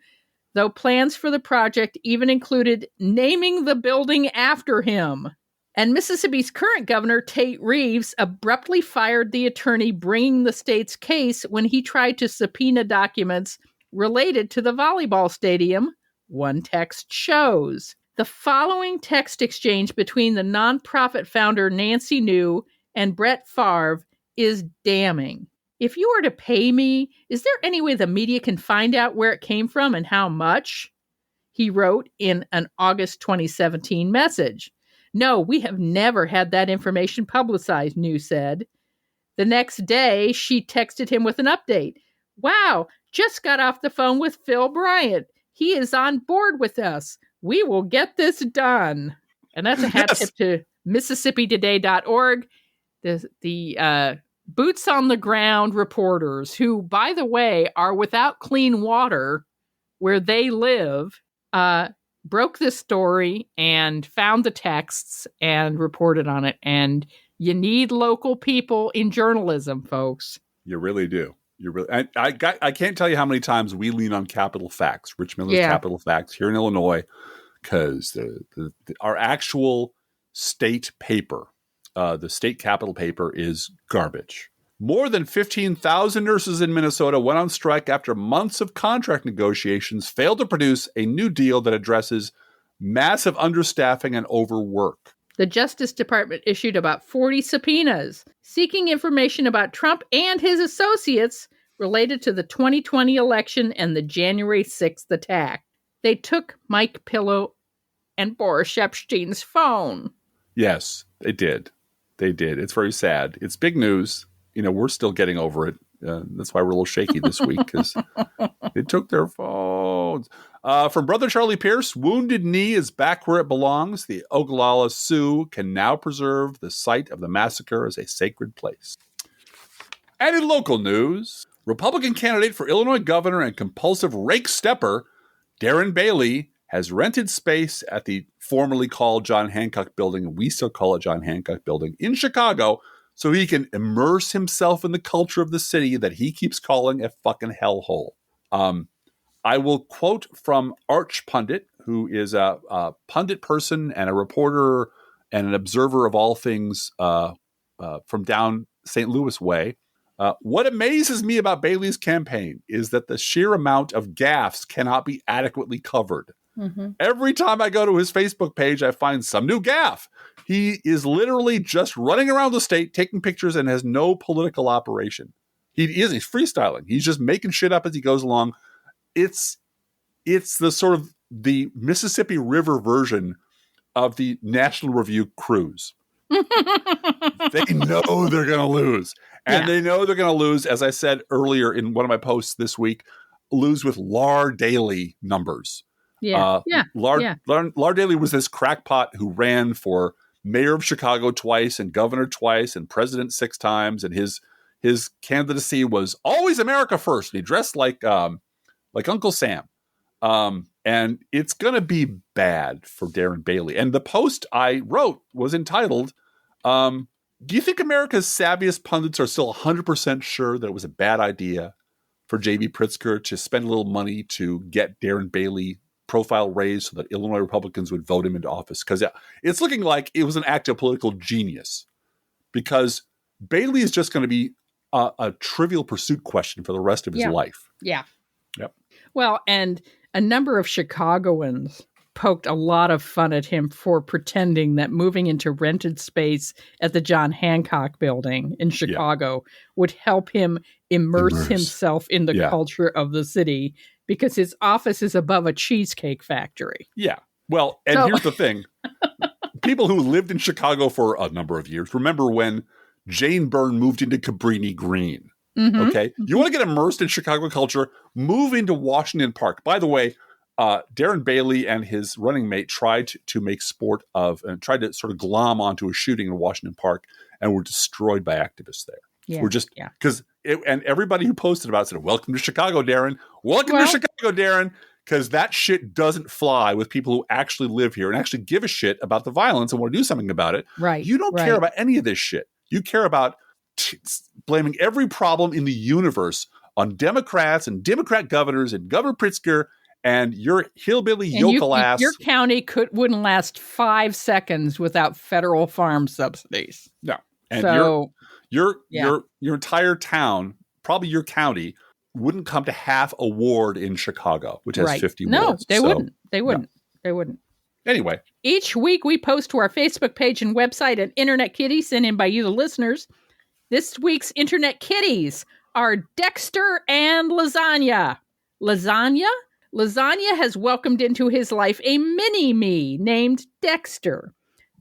though plans for the project even included naming the building after him. And Mississippi's current governor, Tate Reeves, abruptly fired the attorney bringing the state's case when he tried to subpoena documents related to the volleyball stadium, one text shows. The following text exchange between the nonprofit founder Nancy New and Brett Favre is damning. If you were to pay me, is there any way the media can find out where it came from and how much? He wrote in an August 2017 message. No, we have never had that information publicized, New said. The next day, she texted him with an update. Wow, just got off the phone with Phil Bryant. He is on board with us. We will get this done. And that's a hat tip to MississippiToday.org, the boots on the ground reporters who, by the way, are without clean water where they live, broke this story and found the texts and reported on it. And you need local people in journalism, folks. You really do. I can't tell you how many times we lean on Capital Facts, Rich Miller's Capital Facts here in Illinois, because our actual state paper, the state capital paper, is garbage. More than 15,000 nurses in Minnesota went on strike after months of contract negotiations failed to produce a new deal that addresses massive understaffing and overwork. The Justice Department issued about 40 subpoenas seeking information about Trump and his associates related to the 2020 election and the January 6th attack. They took Mike Pillow and Boris Epstein's phone. Yes, they did. They did. It's very sad. It's big news. You know, we're still getting over it. That's why we're a little shaky this week, because they took their phones. From Brother Charlie Pierce, wounded knee is back where it belongs. The Oglala Sioux can now preserve the site of the massacre as a sacred place. And in local news, Republican candidate for Illinois governor and compulsive rake stepper, Darren Bailey, has rented space at the formerly called John Hancock Building, and we still call it John Hancock Building, in Chicago, so he can immerse himself in the culture of the city that he keeps calling a fucking hellhole. I will quote from Arch Pundit, who is a pundit person and a reporter and an observer of all things from down St. Louis way. What amazes me about Bailey's campaign is that the sheer amount of gaffes cannot be adequately covered. Mm-hmm. Every time I go to his Facebook page, I find some new gaffe. He is literally just running around the state, taking pictures, and has no political operation. He's freestyling. He's just making shit up as he goes along. It's the sort of the Mississippi River version of the National Review cruise. They know they're going to lose. And they know they're going to lose, as I said earlier in one of my posts this week, lose with Lar Daily numbers. Lard Daley was this crackpot who ran for mayor of Chicago twice and governor twice and president 6 times. And his candidacy was always America first. And he dressed like Uncle Sam. And it's going to be bad for Darren Bailey. And the post I wrote was entitled, do you think America's savviest pundits are still 100% sure that it was a bad idea for J.B. Pritzker to spend a little money to get Darren Bailey profile raised so that Illinois Republicans would vote him into office? Because it's looking like it was an act of political genius, because Bailey is just going to be a trivial pursuit question for the rest of his life. Yeah. Yep. Well, and a number of Chicagoans poked a lot of fun at him for pretending that moving into rented space at the John Hancock Building in Chicago would help him immerse himself in the culture of the city, because his office is above a cheesecake factory. Yeah. Well, and here's the thing. People who lived in Chicago for a number of years remember when Jane Byrne moved into Cabrini Green. Mm-hmm. Okay? You want to get immersed in Chicago culture, move into Washington Park. By the way, Darren Bailey and his running mate tried to make sport of and tried to sort of glom onto a shooting in Washington Park and were destroyed by activists there. Yeah, we're just because and everybody who posted about it said, "Welcome to Chicago, Darren. Welcome to Chicago, Darren." Because that shit doesn't fly with people who actually live here and actually give a shit about the violence and want to do something about it. Right. You don't care about any of this shit. You care about blaming every problem in the universe on Democrats and Democrat governors and Governor Pritzker and your hillbilly yokel ass. Your county wouldn't last 5 seconds without federal farm subsidies. No. And your entire town, probably your county, wouldn't come to half a ward in Chicago, which has 50 wards. They wouldn't. They wouldn't. Anyway. Each week we post to our Facebook page and website an Internet Kitty sent in by you, the listeners. This week's Internet Kitties are Dexter and Lasagna. Lasagna has welcomed into his life a mini-me named Dexter.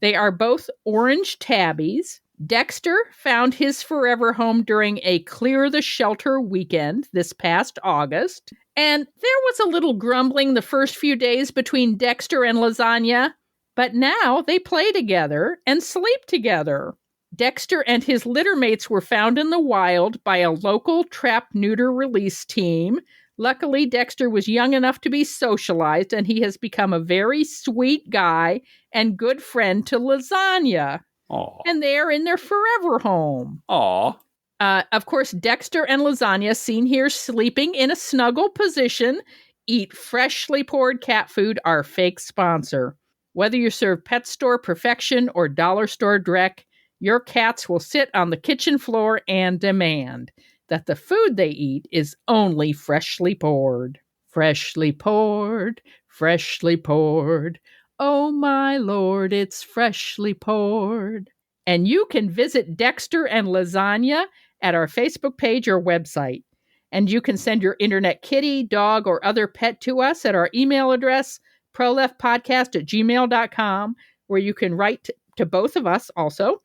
They are both orange tabbies. Dexter found his forever home during a Clear the Shelter weekend this past August. And there was a little grumbling the first few days between Dexter and Lasagna, but now they play together and sleep together. Dexter and his littermates were found in the wild by a local trap-neuter release team. Luckily, Dexter was young enough to be socialized, and he has become a very sweet guy and good friend to Lasagna. Aww. And they're in their forever home. Aww. Of course, Dexter and Lasagna, seen here sleeping in a snuggle position, eat freshly poured cat food, our fake sponsor. Whether you serve pet store perfection or dollar store dreck, your cats will sit on the kitchen floor and demand that the food they eat is only freshly poured. Freshly poured, freshly poured. Oh, my Lord, it's freshly poured. And you can visit Dexter and Lasagna at our Facebook page or website. And you can send your Internet kitty, dog, or other pet to us at our email address, proleftpodcast@gmail.com, where you can write to both of us also.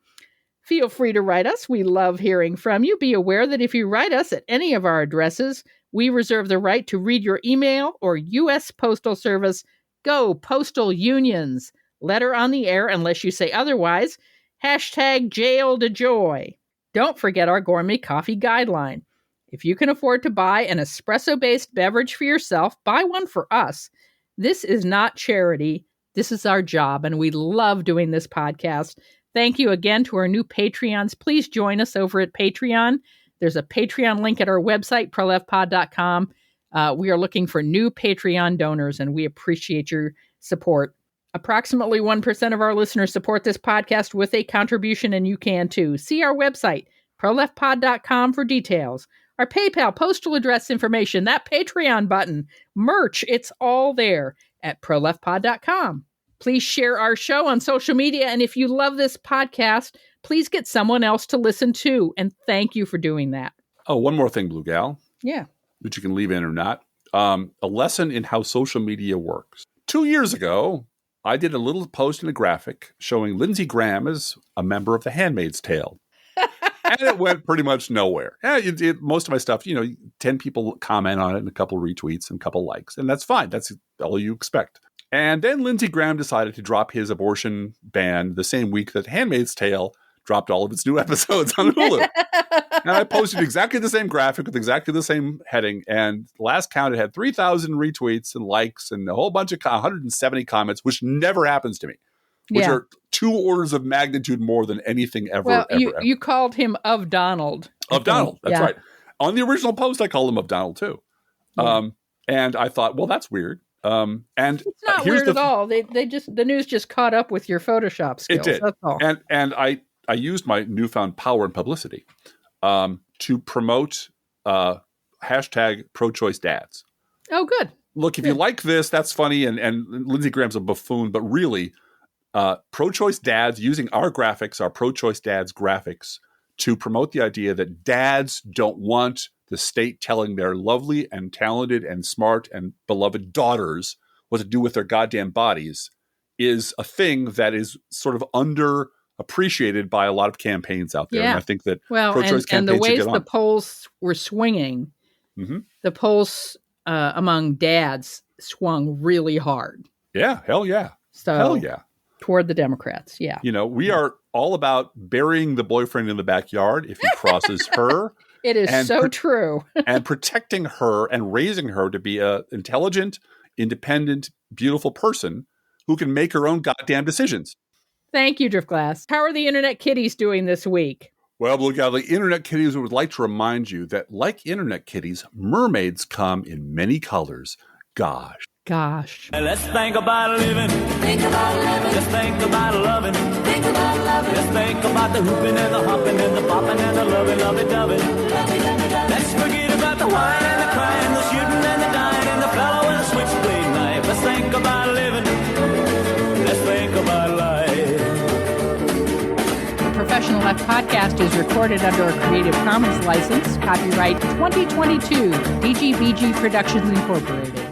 Feel free to write us. We love hearing from you. Be aware that if you write us at any of our addresses, we reserve the right to read your email or U.S. Postal Service. Go Postal Unions. Letter on the air unless you say otherwise. #Jail to Joy. Don't forget our gourmet coffee guideline. If you can afford to buy an espresso-based beverage for yourself, buy one for us. This is not charity. This is our job, and we love doing this podcast. Thank you again to our new Patreons. Please join us over at Patreon. There's a Patreon link at our website, proleftpod.com. We are looking for new Patreon donors, and we appreciate your support. Approximately 1% of our listeners support this podcast with a contribution, and you can too. See our website, proleftpod.com, for details. Our PayPal, postal address information, that Patreon button, merch, it's all there at proleftpod.com. Please share our show on social media, and if you love this podcast, please get someone else to listen to, and thank you for doing that. Oh, one more thing, Blue Gal. Yeah. That you can leave in or not. A lesson in how social media works. 2 years ago, I did a little post in a graphic showing Lindsey Graham as a member of The Handmaid's Tale. And it went pretty much nowhere. Most of my stuff, 10 people comment on it and a couple retweets and a couple likes. And that's fine. That's all you expect. And then Lindsey Graham decided to drop his abortion ban the same week that Handmaid's Tale dropped all of its new episodes on Hulu. And I posted exactly the same graphic with exactly the same heading. And last count, it had 3,000 retweets and likes and a whole bunch of 170 comments, which never happens to me. Which are 2 orders of magnitude more than anything ever. Well, ever. You called him of Donald. Of Donald, that's right. On the original post, I called him of Donald too. Yeah. And I thought, well, that's weird. And it's not weird at all. The news just caught up with your Photoshop skills. It did. That's all. And I used my newfound power and publicity to promote hashtag pro-choice dads. Oh, good. Look, if you like this, that's funny. And Lindsey Graham's a buffoon, but really, pro-choice dads using our graphics, our pro-choice dads graphics, to promote the idea that dads don't want the state telling their lovely and talented and smart and beloved daughters what to do with their goddamn bodies is a thing that is sort of underappreciated by a lot of campaigns out there. Yeah. And I think that pro-choice campaigns and the ways the polls were swinging, the polls among dads swung really hard. Yeah, hell yeah. Hell yeah. Toward the Democrats, yeah. We are all about burying the boyfriend in the backyard if he crosses her. It is so true. And protecting her and raising her to be an intelligent, independent, beautiful person who can make her own goddamn decisions. Thank you, Driftglass. How are the Internet Kitties doing this week? Well, Blue Gal, the Internet Kitties would like to remind you that, like Internet Kitties, mermaids come in many colors. Gosh. Let's think about living. Think about living. Just think about loving. Think about loving. Let's think about the hooping and the hopping and the popping and the lovey-dovey. Let's forget about the wine and the crying, the shooting and the dying, and the fellow with a switchblade knife. Let's think about living. Let's think about life. The Professional Left Podcast is recorded under a Creative Commons license. Copyright 2022. BGBG Productions Incorporated.